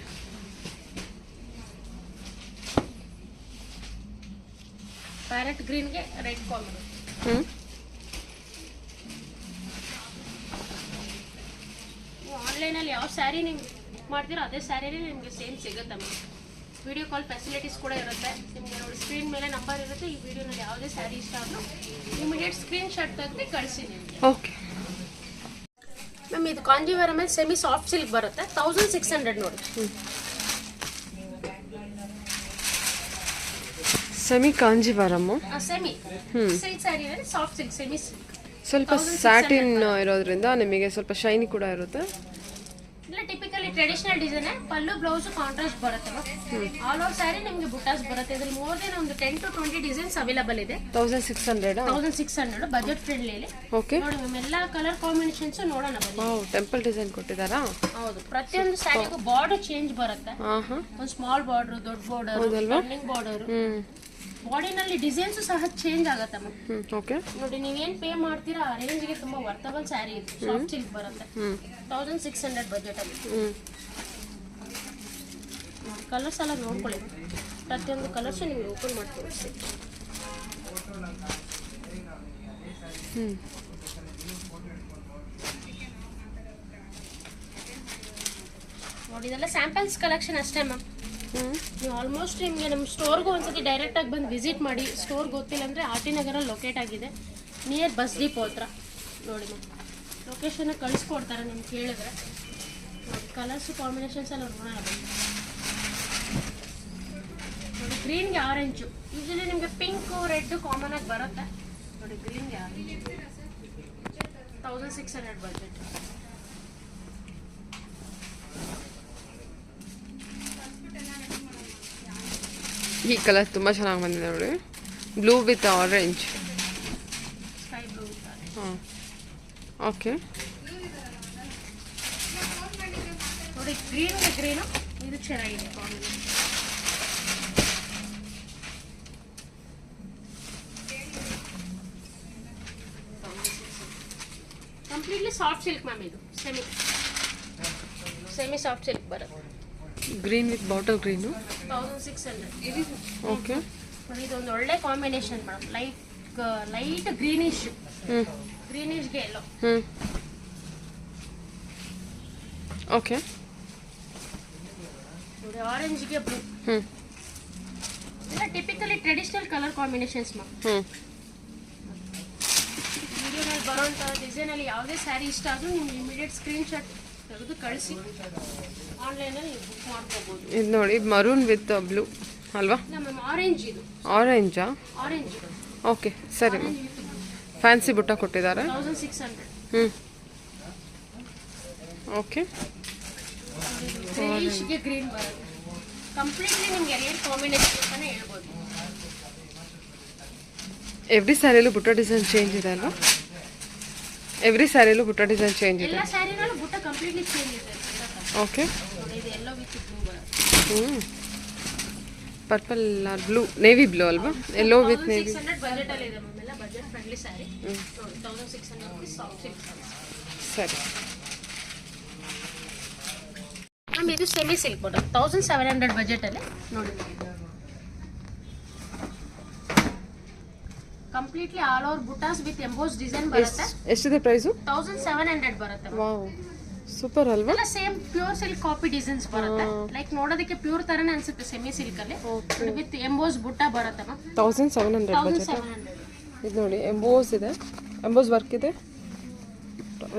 parrot ಗ್ರೀನ್ಗೆ ರೆಡ್ ಕಾಂಬಿನೇಷನ್. ಆನ್ಲೈನಲ್ಲಿ ಯಾವ ಸ್ಯಾರಿ ನೀವು ಮಾಡ್ತೀರೋ ಅದೇ ಸ್ಯಾರಿನೇ ನಿಮಗೆ ಸೇಮ್ ಸಿಗುತ್ತೆ ಮ್ಯಾಮ್. ವಿಡಿಯೋ ಕಾಲ್ ಫೆಸಿಲಿಟೀಸ್ ಕೂಡ ಇರುತ್ತೆ. ನಿಮಗೆ ನೋಡಿ ಸ್ಕ್ರೀನ್ ಮೇಲೆ ನಂಬರ್ ಇರುತ್ತೆ. ಈ ವಿಡಿಯೋನಲ್ಲಿ ಯಾವುದೇ ಸ್ಯಾರಿ ಇಷ್ಟ ಆದರೂ ಇಮಿಡಿಯೇಟ್ ಸ್ಕ್ರೀನ್ ಶಾಟ್ ತೆಗೆದು ಕಳಿಸಿ ನಿಮಗೆ. ಓಕೆ ಮ್ಯಾಮ್, ಇದು ಕಾಂಜೀವರಂ ಮೇಲೆ ಸೆಮಿ ಸಾಫ್ಟ್ ಸಿಲ್ಕ್ ಬರುತ್ತೆ. 1600 ನೋಡಿ. Semi Kanjeevaram. Semi silk sari soft silk, semi silk. ಸ್ವಲ್ಪ ಸ್ಯಾಟಿನ್ ಇರೋದ್ರಿಂದ ನಿಮಗೆ ಸ್ವಲ್ಪ ಶೈನಿ ಕೂಡ ಇರುತ್ತೆ. ಇಲ್ಲ typically traditional design. Pallu blouse contrast ಬರುತ್ತೆ. ಆಲ್ ಓವರ್ ಸ್ಯಾರಿ ನಿಮಗೆ ಬುಟ್ಟಾಸ್ ಬರುತ್ತೆ. ಇದ್ರಲ್ಲಿ ಮೋರ್ ದೆನ್ ಒಂದು 10 to 20 ಡಿಸೈನ್ಸ್ ಅವೈಲೇಬಲ್ ಇದೆ. 1600 ಬಜೆಟ್ ಫ್ರೆಂಡ್ಲಿ. ಓಕೆ, ನೋಡಿ ಮ್ಯಾಮ್, ಎಲ್ಲ ಕಲರ್ ಕಾಂಬಿನೇಷನ್ಸ್ ನೋಡೋಣ ಬನ್ನಿ. ವಾವ್, ಟೆಂಪಲ್ ಡಿಸೈನ್ ಕೊಟ್ಟಿದ್ದಾರಾ? ಹೌದು, ಪ್ರತಿಯೊಂದು ಸ್ಯಾರಿಗೂ ಬಾರ್ಡರ್ ಚೇಂಜ್ ಬರುತ್ತೆ. ಒಂದು ಸ್ಮಾಲ್ ಬಾರ್ಡರ್, ದೊಡ್ಡ ಬಾರ್ಡರ್, ರನ್ನಿಂಗ್ ಬಾರ್ಡರ್. ಬಾಡಿನಲ್ಲಿ ಡಿಸೈನ್ಸ್ ಸಹ ಚೇಂಜ್ ಆಗುತ್ತೆ ಮ್ಯಾಮ್. ಓಕೆ, ನೋಡಿ ನೀವೇನು ಪೇ ಮಾಡ್ತೀರಾ ಆ ರೇಂಜ್ಗೆ ತುಂಬಾ ವರ್ತಬಲ್ ಸ್ಯಾರಿ ಇದು. ಸಾಫ್ಟ್ ಸಿಲ್ಕ್ ಬರುತ್ತೆ. 1600 ಬಜೆಟ್ ಅಲ್ಲಿ. ಕಲರ್ಸ್ ಎಲ್ಲ ನೋಡ್ಕೊಳ್ಳಿ. ಪ್ರತಿಯೊಂದು ಕಲರ್ಸ್ ನಿಮ್ಗೆ ಓಪನ್ ಮಾಡಿ ತೋರಿಸ್ತೀನಿ. ನೋಡಿ ಇದೆಲ್ಲ ಸ್ಯಾಂಪಲ್ಸ್ ಕಲೆಕ್ಷನ್ ಅಷ್ಟೇ ಮ್ಯಾಮ್. ನೀವು ಆಲ್ಮೋಸ್ಟ್ ನಿಮಗೆ ನಮ್ಮ ಸ್ಟೋರ್ಗೂ ಒಂದ್ಸತಿ ಡೈರೆಕ್ಟಾಗಿ ಬಂದು ವಿಸಿಟ್ ಮಾಡಿ. ಸ್ಟೋರ್ ಗೊತ್ತಿಲ್ಲ ಅಂದರೆ ಆರ್ ಟಿ ನಗರಲ್ಲಿ ಲೊಕೇಟ್ ಆಗಿದೆ, ನಿಯರ್ ಬಸ್ ಡಿಪೋ ಹತ್ರ. ನೋಡಿ ಮ್ಯಾಮ್, ಲೊಕೇಶನ್ನ ಕಳಿಸ್ಕೊಡ್ತಾರೆ ನಿಮ್ಗೆ ಕೇಳಿದ್ರೆ. ನೋಡಿ ಕಲರ್ಸು ಕಾಂಬಿನೇಷನ್ಸ್ ಎಲ್ಲ ನೋಡೋಣ ಬನ್ನಿ. ನೋಡಿ ಗ್ರೀನ್ಗೆ ಆರೆಂಜು. ಯೂಶಲಿ ನಿಮಗೆ ಪಿಂಕು ರೆಡ್ ಕಾಮನ್ ಆಗಿ ಬರುತ್ತೆ. ನೋಡಿ ಗ್ರೀನ್ಗೆ ಆರೆಂಜ್ 1600 ಬಜೆಟ್. ಈ ಕಲರ್ ತುಂಬ ಚೆನ್ನಾಗಿ ಬಂದಿದೆ ನೋಡಿ. Blue with orange. Sky blue. Okay, ನೋಡಿ ಗ್ರೀನ್ಗೆ ಗ್ರೀನು ಇದು ಚೆನ್ನಾಗಿದೆ combination. Completely soft silk ma'am. ಇದು ಸೆಮಿ ಸಾಫ್ಟ್ ಸಿಲ್ಕ್ ಬರುತ್ತೆ. Green with bottle green. 1600. Okay, ಇದೊಂದು ಒಳ್ಳೆ ಕಾಂಬಿನೇಷನ್ ಮೇಡಮ್. ಲೈಟ್ ಗ್ರೀನಿಶ್, ಗ್ರೀನಿಶ್ಗೆ ಎಲ್ಲೋ. ಓಕೆ, ನೋಡಿ ಆರೆಂಜ್ಗೆ ಬ್ಲೂ. ಎಲ್ಲ typically traditional colour combinations ma'am. ವಿಡಿಯೋನಲ್ಲಿ ಬರೋಂಥ ಡಿಸೈನಲ್ಲಿ ಯಾವುದೇ ಸ್ಯಾರಿ ಇಷ್ಟ ಆದರೂ ನಿಮ್ಗೆ ಇಮಿಡಿಯೇಟ್ ಸ್ಕ್ರೀನ್ ಶಾಟ್ ತೆಗೆದು ಕಳಿಸಿ ಆನ್ಲೈನಲ್ಲಿ ನೀವು ಬುಕ್ ಮಾಡ್ಕೋಬೋದು. ಇದು ನೋಡಿ ಮರೂನ್ ವಿತ್ ಬ್ಲೂ ಅಲ್ವಾ? Ma'am orange. ಇದು ಆರೆಂಜಾ? ಆರೆಂಜ್. ಓಕೆ, ಸರಿ ಮ್ಯಾಮ್. ಫ್ಯಾನ್ಸಿ ಬುಟ್ಟ ಕೊಟ್ಟಿದ್ದಾರೆ. 1600. ಓಕೆ, ಗ್ರೀನಿಶ್ಗೆ ಗ್ರೀನ್ ಬರುತ್ತೆ. ಕಂಪ್ಲೀಟ್ಲಿ ನಿಮ್ಗೆ ಏನು ಕಾಂಬಿನೇಷನ್ ಅಂತಾನೆ ಹೇಳ್ಬೋದು. ಎವ್ರಿ ಸ್ಯಾರಿಯಲ್ಲೂ ಬುಟ್ಟ ಡಿಸೈನ್ ಚೇಂಜ್ ಇದೆ ಅಲ್ವಾ? ಎವ್ರಿ ಸ್ಯಾರಿಯಲ್ಲೂ ಬುಟ್ಟ ಡಿಸೈನ್ ಚೇಂಜ್ ಇದೆ. ಎಲ್ಲ ಸ್ಯಾರಿನಲ್ಲೂ ಬುಟ್ಟ ಕಂಪ್ಲೀಟ್ಲಿ ಚೇಂಜ್ ಇದೆ. ಓಕೆ, ನೋಡಿ ಇದು ಎಲ್ಲೋ ವಿತ್ ಬ್ಲೂ ಬರುತ್ತೆ. Purple or blue, navy blue ಅಲ್ವಾ? Yellow with navy. 1600 ಬಜೆಟ್ ಅಲ್ಲಿ ಇದೆ ಮ್ಯಾಮ್. ಎಲ್ಲ ಬಜೆಟ್ ಫ್ರೆಂಡ್ಲಿ ಸ್ಯಾರಿ. ನೋಡಿ 1600 ಸಾಫ್ಟ್ ಸಿಲ್ಕ್. ಸರಿ ಮ್ಯಾಮ್, ಇದು ಸೆಮಿ ಸಿಲ್ಕ್ ಬರುತ್ತೆ. 1700 ಬಜೆಟ್ ಅಲ್ಲಿ. ನೋಡಿ completely all over buttas with emboss design ಬರುತ್ತೆ. ಎಷ್ಟಿದೆ ಪ್ರೈಸು? 1700 ಬರುತ್ತೆ. ವಾವ್ ಸೂಪರ್ ಅಲ್ವಾ? ಎಲ್ಲ same pure silk copy designs ಬರುತ್ತೆ. ಲೈಕ್ ನೋಡೋದಕ್ಕೆ ಪ್ಯೂರ್ ತರನೇ ಅನ್ಸುತ್ತೆ ಸೆಮಿ ಸಿಲ್ಕ್ ಅಲ್ಲಿ ವಿತ್ ಎಂಬೋಸ್ ಬುಟ್ಟ ಬರುತ್ತೆ ಮ್ಯಾಮ್. 1700 ಬಜೆಟ್. ಇದು ನೋಡಿ ಎಂಬೋಸ್ ಇದೆ, ಎಂಬೋಸ್ ವರ್ಕ್ ಇದೆ,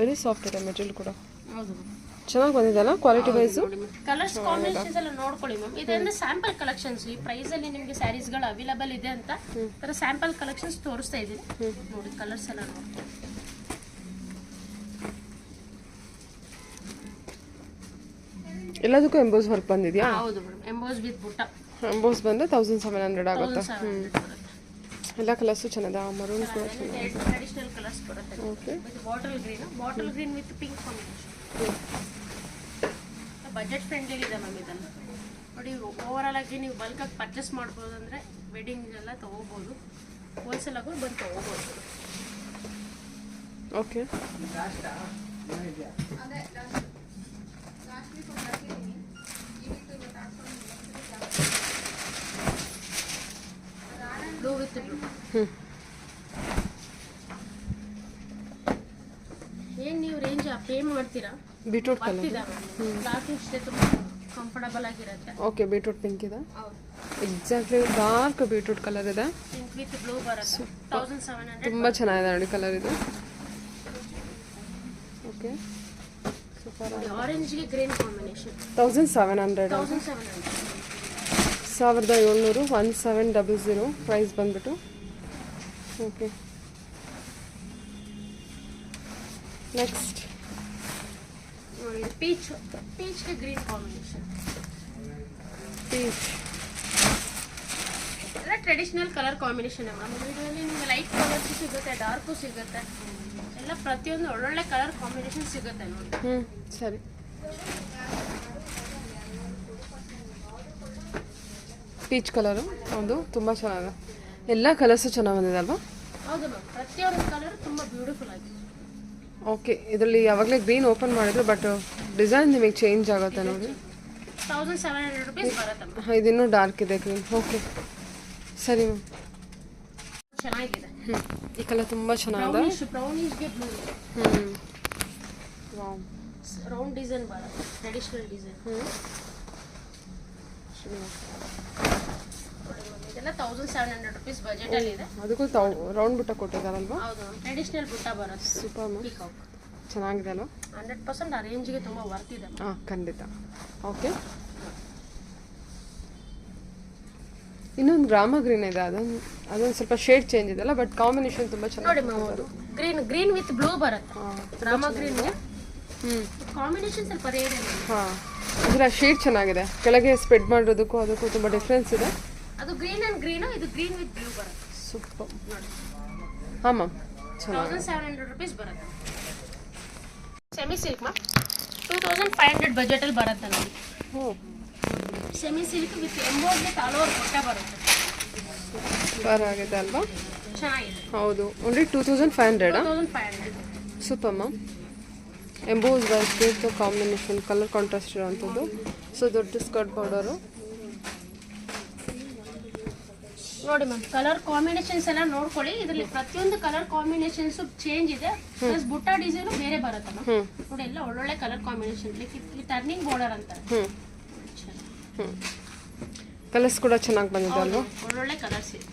ವೆರಿ ಸಾಫ್ಟ್ ಇದೆ ಮೆಟೀರಿಯಲ್ ಕೂಡ. ಹೌದು ಚೆನ್ನಾಗಿ ಬಂದಿದೆ ಅಲ್ಲ ಕ್ವಾಲಿಟಿ ವೈಸು. ಕಲರ್ಸ್ ಕಾಂಬಿನೇಷನ್ಸ್ ಎಲ್ಲ ನೋಡ್ಕೊಳ್ಳಿ ಮ್ಯಾಮ್. ಇದೆಲ್ಲ ಸ್ಯಾಂಪಲ್ ಕಲೆಕ್ಷನ್ಸ್. ಈ ಪ್ರೈಸ್ ಅಲ್ಲಿ ನಿಮಗೆ ಸ್ಯಾರೀಸ್ಗಳು ಅವೈಲೇಬಲ್ ಇದೆ ಅಂತ ತರ ಸ್ಯಾಂಪಲ್ ಕಲೆಕ್ಷನ್ಸ್ ತೋರಿಸ್ತಾ ಇದ್ದೀನಿ. ನೋಡಿ ಕಲರ್ಸ್ ಎಲ್ಲ ನೋಡ್ಕೊಳ್ಳಿ. ಎಲ್ಲದಕ್ಕೂ ಎಂಬೋಸ್ ವರ್ಕ್ ಬಂದಿದೆಯಾ? ಹೌದು ಮೇಡಮ್, ಎಂಬೋಸ್ ವಿತ್ ಬುಟ್ಟ. ಎಂಬೋಸ್ ಬಂದರೆ 1700 ಆಗುತ್ತೆ. 1700 ಬರುತ್ತೆ. ಎಲ್ಲ ಕಲರ್ಸು ಚೆನ್ನಾಗಿದೆ. ಮರೂನ್ ಕೂಡ ಟ್ರೆಡಿಷನಲ್ ಕಲರ್ಸ್ ಬರುತ್ತೆ. Okay. Bottle green with pink combination. Budget friendly ಇದೆ ಮ್ಯಾಮ್. ಇದನ್ನು ನೋಡಿ ಓವರ್ ಆಲ್ ಆಗಿ ನೀವು ಬಲ್ಕ್ ಆಗಿ ಪರ್ಚೇಸ್ ಮಾಡ್ಬೋದು. ಅಂದರೆ ವೆಡ್ಡಿಂಗ್ ಎಲ್ಲ ತೊಗೋಬೋದು, ಹೋಲ್ಸೇಲ್ ಆಗೂ ಬಂದು ತೊಗೋಬೋದು. ಓಕೆ. Blue with blue. ಏನು ನೀವು ರೇಂಜ್ ಪೇ ಮಾಡ್ತೀರಾ? ಬೀಟ್ರೂಟ್ ಕಲರ್ ಕ್ಲಾತ್ ಇಷ್ಟೇ ತುಂಬ ಕಂಫರ್ಟಬಲ್ ಆಗಿರುತ್ತೆ. ಓಕೆ. ಬೀಟ್ರೂಟ್ ಪಿಂಕ್ ಇದೆ. ಹೌದು. ಎಕ್ಸಾಕ್ಟ್ಲಿ ಡಾರ್ಕ್ ಬೀಟ್ರೂಟ್ ಕಲರ್ ಇದೆ. ಪಿಂಕ್ ವಿತ್ ಬ್ಲೂ ಬರುತ್ತೆ. 1700. ತುಂಬ ಚೆನ್ನಾಗಿದೆ ನೋಡಿ ಕಲರ್ ಇದು. Okay super. ಆರೆಂಜ್ಗೆ ಗ್ರೀನ್ ಕಾಂಬಿನೇಷನ್. 1700. 1700 1700 ಪ್ರೈಸ್ ಬಂದ್ಬಿಟ್ಟು. ಓಕೆ ನೆಕ್ಸ್ಟ್ ನೋಡಿ ಪೀಚ್ಗೆ ಗ್ರೀನ್ ಕಾಂಬಿನೇಷನ್. ಪೀಚ್ ಎಲ್ಲ ಟ್ರೆಡಿಷನಲ್ ಕಲರ್ ಕಾಂಬಿನೇಷನ್ ಮ್ಯಾಮ್. ಇದರಲ್ಲಿ ನಿಮಗೆ ಲೈಟ್ ಕಲರ್ಸು ಸಿಗುತ್ತೆ, ಡಾರ್ಕು ಸಿಗುತ್ತೆ, ಎಲ್ಲ ಪ್ರತಿಯೊಂದು ಒಳ್ಳೊಳ್ಳೆ ಕಲರ್ ಕಾಂಬಿನೇಷನ್ ಸಿಗುತ್ತೆ ನೋಡಿ. ಸರಿ. ಪೀಚ್ ಕಲರು ಹೌದು, ತುಂಬ ಚೆನ್ನಾಗಿದೆ. ಎಲ್ಲ ಕಲರ್ಸು ಚೆನ್ನಾಗಿ ಬಂದಿದೆ ಅಲ್ವಾ? ಹೌದು ಮ್ಯಾಮ್, ಪ್ರತಿಯೊಂದು ಕಲರ್ ತುಂಬ ಬ್ಯೂಟಿಫುಲ್ ಆಗಿದೆ. ಓಕೆ. ಇದರಲ್ಲಿ ಯಾವಾಗಲೇ ಗ್ರೀನ್ ಓಪನ್ ಮಾಡಿದ್ರು ಬಟ್ ಡಿಸೈನ್ ನಿಮಗೆ ಚೇಂಜ್ ಆಗುತ್ತೆ ನೋಡಿ. 1700 rupees ಬರುತ್ತೆ. ಇದಿನ್ನೂ ಡಾರ್ಕ್ ಇದೆ ಗ್ರೀನ್. ಓಕೆ ಸರಿ ಮ್ಯಾಮ್. ಚೆನ್ನಾಗಿದೆ. ಈ ಕಲರ್ ತುಂಬ ಚೆನ್ನಾಗಿದೆ. ಬ್ರೌನಿಶ್ಗೆ ಬ್ಲೂ. ವಾವ್. ರೌಂಡ್ ಡಿಸೈನ್ ಬರುತ್ತೆ, ಟ್ರೆಡಿಷನಲ್ ಡಿಸೈನ್. ಇದೆಲ್ಲ 1700 rupees ಬಜೆಟ್ ಅಲ್ಲಿ ಇದೆ. ಅದಕ್ಕೂ ರೌಂಡ್ ಬುಟ್ಟ ಕೊಟ್ಟಿದ್ದಾರಲ್ವಾ? ಹೌದು, ಟ್ರೆಡಿಷನಲ್ ಬುಟ್ಟ ಬರುತ್ತೆ. ಸೂಪರ್ ಮ್ಯಾಮ್, ಚೆನ್ನಾಗಿದೆ ಅಲ್ವಾ? 100% ಆ ರೇಂಜ್ಗೆ ತುಂಬ ವರ್ತ್ ಇದೆ. ಹಾಂ ಖಂಡಿತ. ಓಕೆ. ಇನ್ನೊಂದು ಗ್ರಾಮ ಗ್ರೀನ್ ಇದೆ, ಅದೊಂದು ಸ್ವಲ್ಪ ಶೇಡ್ ಚೇಂಜ್ ಇದೆಲ್ಲ ಬಟ್ ಕಾಂಬಿನೇಷನ್ ತುಂಬ ನೋಡಿ ಚೆನ್ನಾಗಿ. ಮ್ಯಾಮ್, ಹೌದು ಗ್ರೀನ್ ವಿತ್ ಬ್ಲೂ ಬರುತ್ತೆ. ರಾಮ ಗ್ರೀನ್ಗೆ ಕಾಂಬಿನೇಷನ್ ಸ್ವಲ್ಪ ರೇರ್ ಇದೆ. ಹಾಂ, ಅದರ ಶೇಡ್ ಚೆನ್ನಾಗಿದೆ. ಕೆಳಗೆ ಸ್ಪ್ರೆಡ್ ಮಾಡೋದಕ್ಕೂ ಅದಕ್ಕೂ ತುಂಬ ಡಿಫ್ರೆನ್ಸ್ ಇದೆ. ಅದು ಗ್ರೀನ್ ಅಂಡ್ ಗ್ರೀನ್, ಇದು ಗ್ರೀನ್ ವಿತ್ ಬ್ಲೂ ಬರುತ್ತೆ. ಸೂಪರ್. ನೋಡಿ. ಹಾಂ ಮ್ಯಾಮ್, ಚೆನ್ನಾಗಿ. 1700 rupees ಬರುತ್ತೆ. ಸೆಮಿ ಸಿಲ್ಕ್ ಮ್ಯಾಮ್ 2500 ಬಜೆಟಲ್ಲಿ ಬರುತ್ತೆ ನೋಡಿ. ಹ್ಞೂ, semi silk with emboss with all over ಬುಟ್ಟ ಬರುತ್ತೆ. ಸೂಪರ್ ಆಗಿದೆ ಅಲ್ವಾ? ಚೆನ್ನಾಗಿದೆ. ಹೌದು, only 2500. 2500. Super ma'am. Emboss work combination colour contrast ಇರೋವಂಥದ್ದು. ಸೊ ದೊಡ್ಡ ಸ್ಕರ್ಟ್ ಬಾರ್ಡರು ನೋಡಿ ಮ್ಯಾಮ್. ಕಲರ್ ಕಾಂಬಿನೇಷನ್ಸ್ ಎಲ್ಲ ನೋಡ್ಕೊಳ್ಳಿ. ಇದರಲ್ಲಿ ಪ್ರತಿಯೊಂದು ಕಲರ್ ಕಾಂಬಿನೇಷನ್ಸ್ ಚೇಂಜ್ ಇದೆ. ಪ್ಲಸ್ ಬುಟ್ಟ ಡಿಸೈನು ಬೇರೆ ಬರುತ್ತೆ ಮ್ಯಾಮ್. ನೋಡಿ ಎಲ್ಲ ಒಳ್ಳೊಳ್ಳೆ ಕಲರ್ ಕಾಂಬಿನೇಷನ್. ಈ ಟರ್ನಿಂಗ್ ಬಾರ್ಡರ್ ಅಂತಾರೆ. ಕಲರ್ಸ್ ಕೂಡ ಚೆನ್ನಾಗಿ ಬಂದಿದೆ ಅಲ್ವಾ? ಒಳ್ಳೊಳ್ಳೆ ಕಲರ್ಸ್ ಇದೆ.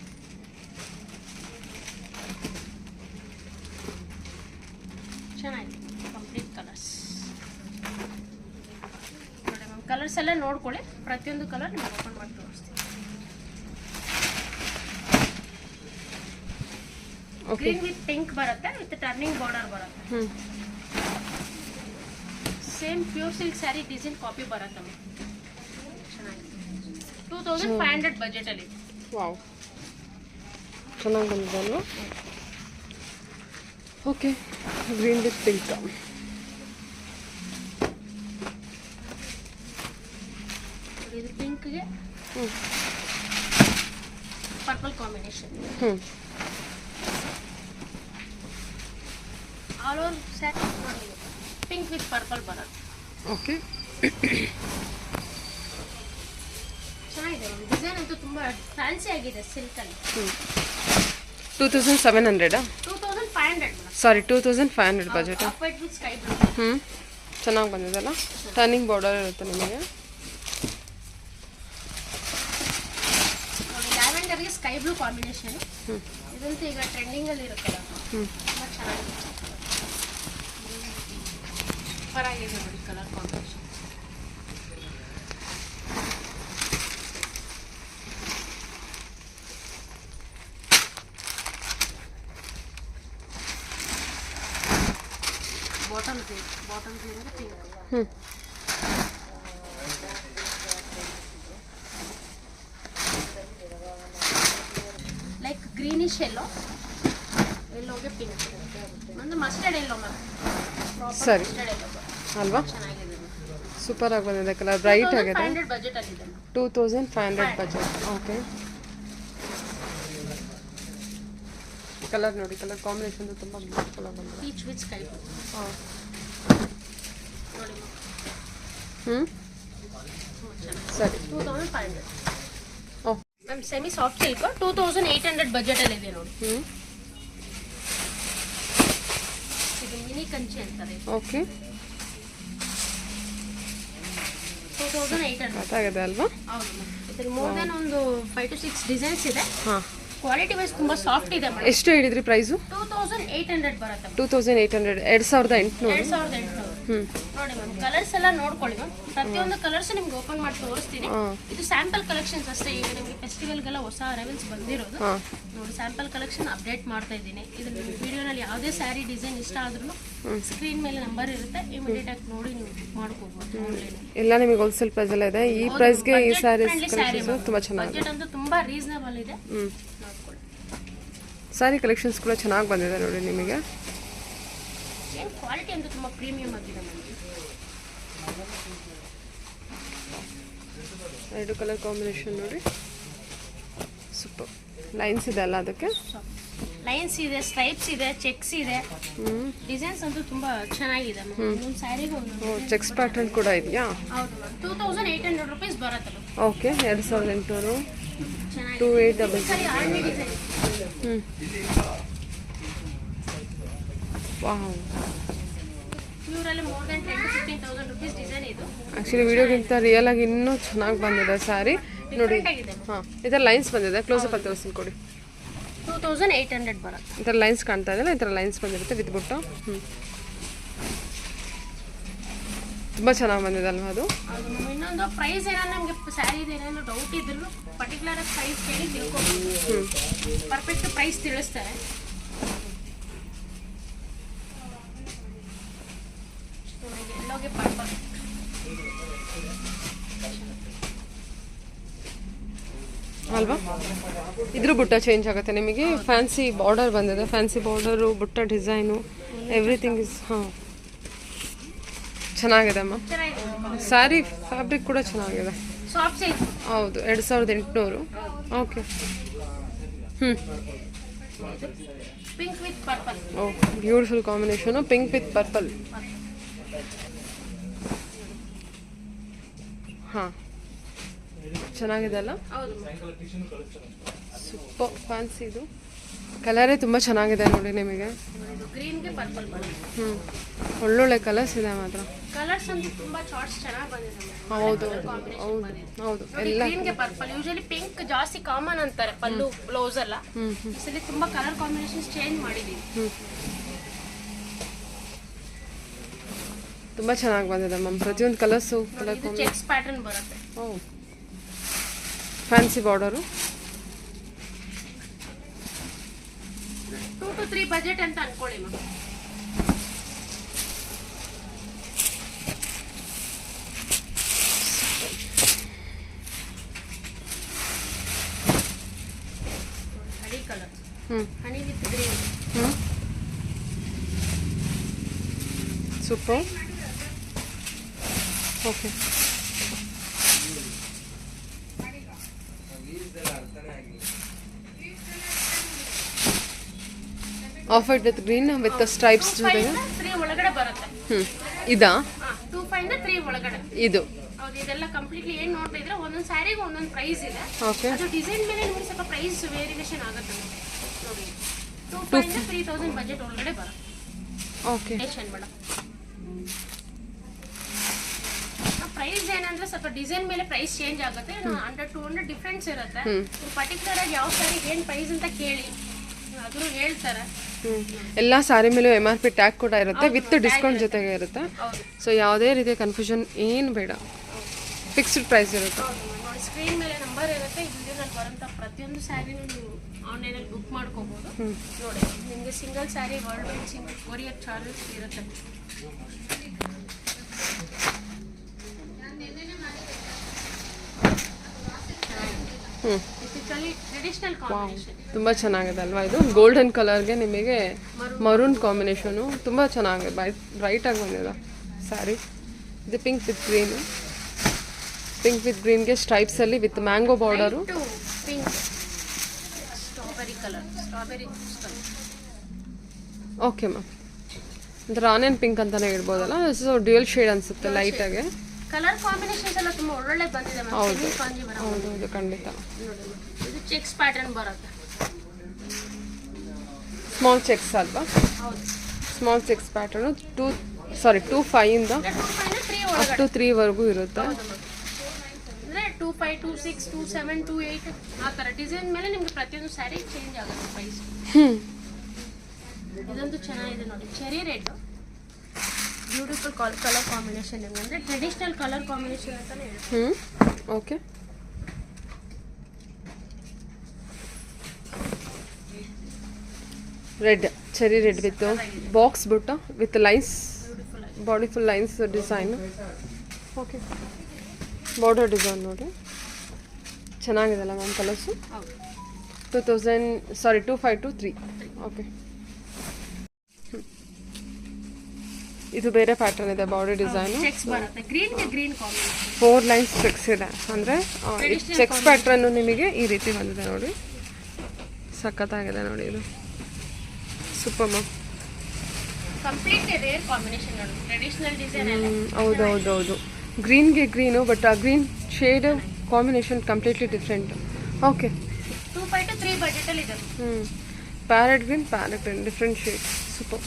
ಚೆನ್ನಾಗಿದೆ ಕಂಪ್ಲೀಟ್ ಕಲರ್ಸ್. ನೋಡಿ ಮ್ಯಾಮ್, ಕಲರ್ಸ್ ಎಲ್ಲ ನೋಡ್ಕೊಳ್ಳಿ. ಪ್ರತಿಯೊಂದು ಕಲರ್ ನಿಮ್ಗೆ ಓಪನ್ ಮಾಡಿ ತೋರಿಸ್ತೀನಿ. ಗ್ರೀನ್ ವಿತ್ ಪಿಂಕ್ ಬರುತ್ತೆ, ವಿತ್ ಟರ್ನಿಂಗ್ ಬಾರ್ಡರ್ ಬರುತ್ತೆ. Same pure silk sari design copy ಬರುತ್ತೆ. ಚೆನ್ನಾಗಿದೆ. 2500 ಬಜೆಟ್ ಅಲ್ಲಿ. ವಾವ್, ಚೆನ್ನಾಗಿ ಬಂದಿದೆ ಅಲ್ವಾ? Okay, green with pink. ಇದು ಪಿಂಕ್ಗೆ purple combination. All over set ನೋಡಿ, ಪಿಂಕ್ ವಿತ್ ಪರ್ಪಲ್ ಬರುತ್ತೆ. ಓಕೆ, ಚೆನ್ನಾಗಿದೆ. ಡಿಸೈನ್ ಅಂತೂ ತುಂಬ ಫ್ಯಾನ್ಸಿ ಆಗಿದೆ ಸಿಲ್ಕಲ್ಲಿ. 2700 2500 sorry 2500 budget. Off white with sky blue. ಚೆನ್ನಾಗಿ ಬಂದಿದೆಲ್ಲ. ಟರ್ನಿಂಗ್ ಬಾರ್ಡರ್ ಇರುತ್ತೆ ನಿಮಗೆ. ನೋಡಿ ಲ್ಯಾವೆಂಡರ್ಗೆ ಸ್ಕೈ ಬ್ಲೂ ಕಾಂಬಿನೇಷನ್. ಇದಂತೂ ಈಗ ಟ್ರೆಂಡಿಂಗ್ ಅಲ್ಲಿ ಇರುತ್ತಲ್ಲ, ತುಂಬಾ ಚೆನ್ನಾಗಿದೆ. ಪರವಾಗಿಲ್ಲ ನೋಡಿ ಕಲರ್ ಕಾಂಬಿನೇಷನ್. ಬಾಟಮ್ ಸೀರೆ ಪಿಂಕ್. ಲೈಕ್ ಗ್ರೀನಿಶ್ ಎಲ್ಲೋಗೆ ಪಿಂಕ್, ಒಂದು ಮಸ್ಟರ್ಡ್ ಎಲ್ಲೋ ಮ್ಯಾಮ್. ಸರಿ ಮಸ್ಟರ್ಡ್ ಎಲ್ಲೋ ಅಲ್ವಾ? ಚೆನ್ನಾಗಿದೆ. ಸೂಪರ್ ಆಗಿ ಬಂದಿದೆ, ಕಲರ್ ಬ್ರೈಟ್ ಆಗಿದೆ. 500 ಬಜೆಟ್ ಅಲ್ಲಿ 2500 ಬಜೆಟ್. ಓಕೆ, ಕಲರ್ ನೋಡಿ, ಕಲರ್ ಕಾಂಬಿನೇಷನ್ ತುಂಬ ಬ್ಯೂಟಿಫುಲ್ ಆಗಿ ಬಂದಿದೆ. Peach with sky blue. ಹಾಂ, ನೋಡಿ ಸರಿ. 2500. Oh ma'am semi soft silk 2800 budget ಅಲ್ಲಿ ಇದೆ ನೋಡಿ. ಇದು ಮಿನಿ ಕಂಚಿ ಅಂತಾರೆ. ಓಕೆ, 2800 ಗೊತ್ತಾಗಿದೆ ಅಲ್ವಾ? ಹೌದು ಮ್ಯಾಮ್. ಇದ್ರಲ್ಲಿ ಮೋರ್ ದೆನ್ ಒಂದು 5 to 6 ಡಿಸೈನ್ಸ್ ಇದೆ. ಹಾಂ, ಕ್ವಾಲಿಟಿ ವೈಸ್ ತುಂಬಾ ಸಾಫ್ಟ್ ಇದೆ ಮೇಡಮ್. ಎಷ್ಟು ಹೇಳಿದ್ರಿ ಪ್ರೈಸು? 2800 ಬರುತ್ತೆ. 2800, 2800. 2800. ನೋಡಿ ಮ್ಯಾಮ್, ಕಲರ್ಸ್ ಎಲ್ಲ ನೋಡ್ಕೊಳ್ಳಿ ಮ್ಯಾಮ್. ಪ್ರತಿಯೊಂದು ಕಲರ್ಸ್ ನಿಮ್ಗೆ ಓಪನ್ ಮಾಡಿ ತೋರಿಸ್ತೀನಿ. ಇದು ಸ್ಯಾಂಪಲ್ ಕಲೆಕ್ಷನ್ಸ್ ಅಷ್ಟೇ. ಈಗ ನಿಮಗೆ ಫೆಸ್ಟಿವಲ್ಗೆಲ್ಲ ಹೊಸ ಅರೈವಲ್ಸ್ ಬಂದಿರೋದು. ನೋಡಿ ಸ್ಯಾಂಪಲ್ ಕಲೆಕ್ಷನ್ ಅಪ್ಡೇಟ್ ಮಾಡ್ತಾ ಇದ್ದೀನಿ. ಇದು ವಿಡಿಯೋನಲ್ಲಿ ಯಾವುದೇ ಸ್ಯಾರಿ ಡಿಸೈನ್ ಇಷ್ಟ ಆದ್ರೂ ಸ್ಕ್ರೀನ್ ಮೇಲೆ ನಂಬರ್ ಇರುತ್ತೆ, ಇಮಿಡಿಯೇಟ್ ಆಗಿ ನೋಡಿ ನೀವು ಮಾಡ್ಕೋಬಹುದು. ಎಲ್ಲ ನಿಮಗೆ ಹೋಲ್ಸೇಲ್ ಪ್ರೈಸ್ ಎಲ್ಲ ಇದೆ. ಈ ಪ್ರೈಸ್ಗೆ ಈ ಸ್ಯಾರೀಸ್ ಕಲೆಕ್ಷನ್ಸ್ ತುಂಬ ಚೆನ್ನಾಗಿದೆ. ಬಜೆಟ್ ಅಂತೂ ತುಂಬಾ ರೀಸನಬಲ್ ಇದೆ. ನೋಡ್ಕೊಳ್ಳಿ. ಸ್ಯಾರಿ ಕಲೆಕ್ಷನ್ಸ್ ಕೂಡ ಚೆನ್ನಾಗಿ ಬಂದಿದೆ ನೋಡಿ ನಿಮಗೆ. ಏನು ಕ್ವಾಲಿಟಿ ಅಂತೂ ತುಂಬ ಪ್ರೀಮಿಯಂ ಆಗಿದೆ ನಮಗೆ. ಎರಡು ಕಲರ್ ಕಾಂಬಿನೇಷನ್ ನೋಡಿ, ಸೂಪರ್. ಲೈನ್ಸ್ ಇದೆ ಅಲ್ಲ, ಅದಕ್ಕೆ ಲೈನ್ಸ್ ಇದೆ, ಸ್ಟ್ರೈಪ್ಸ್ ಇದೆ, ಚೆಕ್ಸ್ ಇದೆ. ಡಿಸೈನ್ಸ್ ಅಂತೂ ತುಂಬಾ ಚೆನ್ನಾಗಿದೆ. ಒಂದು ಸ್ಯಾರಿಗೆ ಒಂದು ಚೆಕ್ಸ್ ಪ್ಯಾಟರ್ನ್ ಕೂಡ ಇದೆಯಾ? ಹೌದು ಮ್ಯಾಮ್. 2800 ರುಪೀಸ್ ಬರುತ್ತೆ. ಓಕೆ, 2800. ಚೆನ್ನಾಗಿದೆ. 2800. ಸರಿ, ಆರ್ಮಿ ಡಿಸೈನ್. ವಾವ್, ಇವರಲ್ಲಿ more than 10 to 15,000 rupees design ಇದು. ಆ್ಯಕ್ಚುಲಿ ವಿಡಿಯೋಗಿಂತ ರಿಯಲ್ ಆಗಿ ಇನ್ನೂ ಚೆನ್ನಾಗಿ ಬಂದಿದೆ ಸ್ಯಾರಿ ನೋಡಿ. ಡಿಫ್ರೆಂಟ್ ಆಗಿದೆ. ಹಾಂ, ಇದರ ಲೈನ್ಸ್ ಬಂದಿದೆ. ಕ್ಲೋಸಪ್ ಅಂತ ತೋರಿಸ್ತೀನಿ ಕೊಡಿ. 2800 ಬರುತ್ತೆ. ಈ ಥರ ಲೈನ್ಸ್ ಕಾಣ್ತಾ ಇದೆಯಲ್ಲ, ಈ ಥರ ಲೈನ್ಸ್ ಬಂದಿರುತ್ತೆ ವಿತ್ ಬುಟ್ಟ. ತುಂಬ ಚೆನ್ನಾಗಿ ಬಂದಿದೆ ಅಲ್ವಾ ಅದು? ಹೌದು ಮ್ಯಾಮ್. ಇನ್ನೊಂದು ಪ್ರೈಸ್ ಏನಾದ್ರು ನಮಗೆ ಸ್ಯಾರಿದು ಏನಾದ್ರು ಡೌಟ್ ಇದ್ರೂ ಪರ್ಟಿಕ್ಯುಲರ್ ಪ್ರೈಸ್ ಕೇಳಿ ತಿಳ್ಕೊಬೋದು. ಪರ್ಫೆಕ್ಟ್ ಪ್ರೈಸ್ ತಿಳಿಸ್ತಾರೆ. ಎಲ್ಲೋಗೆ ಪರ್ಪಲ್ ಅಲ್ವಾ? ಇದ್ರ ಬುಟ್ಟ ಚೇಂಜ್ ಆಗುತ್ತೆ ನಿಮಗೆ. ಫ್ಯಾನ್ಸಿ ಬಾರ್ಡರ್ ಬಂದಿದೆ, fancy border, butta design, everything is. ಹಾಂ, ಚೆನ್ನಾಗಿದೆ ಅಮ್ಮ. ಚೆನ್ನಾಗಿದೆ. ಸ್ಯಾರಿ ಫ್ಯಾಬ್ರಿಕ್ ಕೂಡ ಚೆನ್ನಾಗಿದೆ. Soft silk. ಹೌದು, 2800. Okay. Pink with purple. Oh, beautiful combination, pink with purple. ಹಾಂ, ಚೆನ್ನಾಗಿದೆ ಅಲ್ಲ? ಹೌದು. Super fancy. ಇದು ಕಲರೇ ತುಂಬ ಚೆನ್ನಾಗಿದೆ ನೋಡಿ ನಿಮಗೆ. ಗ್ರೀನ್ಗೆ ಪರ್ಪಲ್ ಬರುತ್ತೆ. ಒಳ್ಳೊಳ್ಳೆ ಕಲರ್ಸ್ ಇದೆ ಮಾತ್ರ. ಕಲರ್ಸ್ ಅಂತೂ ತುಂಬಾ ಚಾರ್ಟ್ಸ್ ಚೆನ್ನಾಗಿ ಬಂದಿದೆ. ಹೌದು ಹೌದು ಎಲ್ಲ. ಗ್ರೀನ್ಗೆ ಪರ್ಪಲ್, ಯೂಶಲಿ ಪಿಂಕ್ ಜಾಸ್ತಿ ಕಾಮನ್ ಅಂತಾರೆ ಪಲ್ಲು ಬ್ಲೌಸ್ ಎಲ್ಲ. ಈ ಸಲ ತುಂಬಾ ಕಲರ್ ಕಾಂಬಿನೇಷನ್ಸ್ ಚೇಂಜ್ ಮಾಡಿದೀವಿ. ತುಂಬ ಚೆನ್ನಾಗಿ ಬಂದಿದೆ ಮ್ಯಾಮ್. ಪ್ರತಿಯೊಂದು ಕಲರ್ಸು ಕಲರ್ ಚೆಕ್ಸ್ ಪ್ಯಾಟರ್ನ್ ಬರುತ್ತೆ. ಓ, ಫ್ಯಾನ್ಸಿ ಬಾರ್ಡರು. 2 to 3 ಬಜೆಟ್ ಅಂತ ಅನ್ಕೊಳ್ಳಿ ma'am. Honey colour, honey with green. Super. Okay, of white with green with stripes ಜೊತೆಗೆ. 3 ಒಳಗಡೆ ಬರುತ್ತೆ. ಇದಾ? 25 3 ಒಳಗಡೆ ಇದು. ಹೌದು. ಇದೆಲ್ಲ ಕಂಪ್ಲೀಟ್ಲಿ ಏನ್ ನೋಡ್ತಾ ಇದ್ರೆ ಒಂದೊಂದು ಸ್ಯಾರಿಗೆ ಒಂದೊಂದು ಪ್ರೈಸ್ ಇದೆ. ಓಕೆ, ಅದು ಡಿಸೈನ್ ಮೇಲೆ ನಿಮಗೆ ಸ್ವಲ್ಪ ಪ್ರೈಸ್ ವೇರಿಯೇಷನ್ ಆಗುತ್ತೆ ನೋಡಿ. 2,500 3,000 ಬಜೆಟ್ ಒಳಗಡೆ ಬರುತ್ತೆ. ಓಕೆ. ಮೇಡಮ್ ಪ್ರೈಸ್ ಏನಂದ್ರೆ ಸ್ವಲ್ಪ ಡಿಸೈನ್ ಮೇಲೆ ಪ್ರೈಸ್ ಚೇಂಜ್ ಆಗುತ್ತೆ. 100-200 ಡಿಫ್ರೆನ್ಸ್ ಇರುತ್ತೆ. ಪರ್ಟಿಕ್ಯುಲರ್ ಆಗಿ ಯಾವ ಸ್ಯಾರಿಗೆ ಏನು ಪ್ರೈಸ್ ಅಂತ ಕೇಳಿ ಆದರೂ ಹೇಳ್ತಾರೆ. ಎಲ್ಲ ಸ್ಯಾರಿ ಮೇಲೂ MRP ಟ್ಯಾಗ್ ಕೂಡ ಇರುತ್ತೆ, ವಿತ್ ಡಿಸ್ಕೌಂಟ್ ಜೊತೆಗೆ ಇರುತ್ತೆ. ಸೊ ಯಾವುದೇ ರೀತಿಯ ಕನ್ಫ್ಯೂಷನ್ ಏನು ಬೇಡ, ಫಿಕ್ಸ್ಡ್ ಪ್ರೈಸ್ ಇರುತ್ತೆ. ನೋಡಿ ಸ್ಕ್ರೀನ್ ಮೇಲೆ ನಂಬರ್ ಇರುತ್ತೆ. ವಿಡಿಯೋನಲ್ಲಿ ಬರೋಂಥ ಪ್ರತಿಯೊಂದು ಸ್ಯಾರಿನೂ ನೀವು ಆನ್ಲೈನಲ್ಲಿ ಬುಕ್ ಮಾಡ್ಕೋಬೋದು. ನೋಡಿ ನಿಮಗೆ single sari world wide single courier charges ಇರುತ್ತೆ. ಟ್ರೆಡಿಷನಲ್ ಕಾಂಬಿನೇಷನ್ ತುಂಬ ಚೆನ್ನಾಗಿದೆ ಅಲ್ವಾ ಇದು? ಗೋಲ್ಡನ್ ಕಲರ್ಗೆ ನಿಮಗೆ ಮರೂನ್ ಕಾಂಬಿನೇಷನು ತುಂಬ ಚೆನ್ನಾಗಿದೆ, ಬ್ರೈಟಾಗಿ ಬಂದಿದೆ ಸ್ಯಾರಿ. ಇದು pink with green, pink with ಗ್ರೀನ್ಗೆ ಸ್ಟ್ರೈಪ್ಸಲ್ಲಿ with mango border. Pink strawberry colour, strawberry okay ma'am, ಒಂಥರ ಆನಿಯನ್ ಪಿಂಕ್ ಅಂತಲೇ ಹೇಳ್ಬೋದಲ್ಲ. ಸೊ ಡ್ಯೂಯಲ್ ಶೇಡ್ ಅನಿಸುತ್ತೆ ಲೈಟಾಗೆ. ಕಲರ್ ಕಾಂಬಿನೇಷನ್ಸ್ ಎಲ್ಲ ತುಂಬ ಒಳ್ಳೊಳ್ಳೆ ಬಂದಿದೆ. ಹೌದು ಖಂಡಿತ. ಇದು ಚೆಕ್ಸ್ ಪ್ಯಾಟರ್ನ್ ಬರುತ್ತೆ. ಸ್ಮಾಲ್ ಚೆಕ್ಸ್ ಅಲ್ವಾ? ಹೌದು, ಸ್ಮಾಲ್ ಚೆಕ್ಸ್ ಪ್ಯಾಟರ್ನು 2.5 ಇಂದ ಅಪ್ ಟು 3 ವರೆಗೂ ಇರುತ್ತೆ. ಅಂದರೆ 2.5, 2.6, 2.7, 2.8 ಆ ಥರ ಡಿಸೈನ್ ಮೇಲೆ ನಿಮಗೆ ಪ್ರತಿಯೊಂದು ಸ್ಯಾರಿ ಚೇಂಜ್ ಆಗುತ್ತೆ ಪ್ರೈಸ್. ಇದಂತೂ ಚೆನ್ನಾಗಿದೆ ನೋಡಿ, cherry red, beautiful colour combination. ಅಂದರೆ ಟ್ರೆಡಿಷನಲ್ ಕಲರ್ ಕಾಂಬಿನೇಷನ್ ಅಂತಾನೆ ಹೇಳ್ತೀವಿ. Okay. Red, cherry red with box ಬುಟ್ಟ with lines, body full lines design. Okay, border design ನೋಡಿ ಚೆನ್ನಾಗಿದೆಲ್ಲ ಮ್ಯಾಮ್ ಕಲರ್ಸು. 2,500 to 3. ಓಕೆ, ಇದು ಬೇರೆ ಪ್ಯಾಟರ್ನ್ ಇದೆ, ಬಾಡಿ ಡಿಸೈನ್. ಚೆಕ್ಸ್ ಬರುತ್ತೆ, ಗ್ರೀನ್ಗೆ ಗ್ರೀನ್ ಕಾಂಬಿನೇಷನ್. 4 ಲೈನ್ಸ್ ಚೆಕ್ಸ್ ಇದೆ. ಅಂದರೆ ಚೆಕ್ಸ್ ಪ್ಯಾಟ್ರನ್ನು ನಿಮಗೆ ಈ ರೀತಿ ಬಂದಿದೆ ನೋಡಿ, ಸಖತ್ತಾಗಿದೆ ನೋಡಿ ಇದು. Super ma'am, completely rare combination ನೋಡಿ, ಟ್ರೆಡಿಷನಲ್ ಡಿಸೈನ್ ಎಲ್ಲ. ಹೌದು, ಗ್ರೀನ್ಗೆ ಗ್ರೀನು, ಬಟ್ ಆ green shade combination completely different. Okay, 2.5 to 3 ಬಜೆಟಲ್ಲಿ ಇದೆ. Parrot green different shade. Super.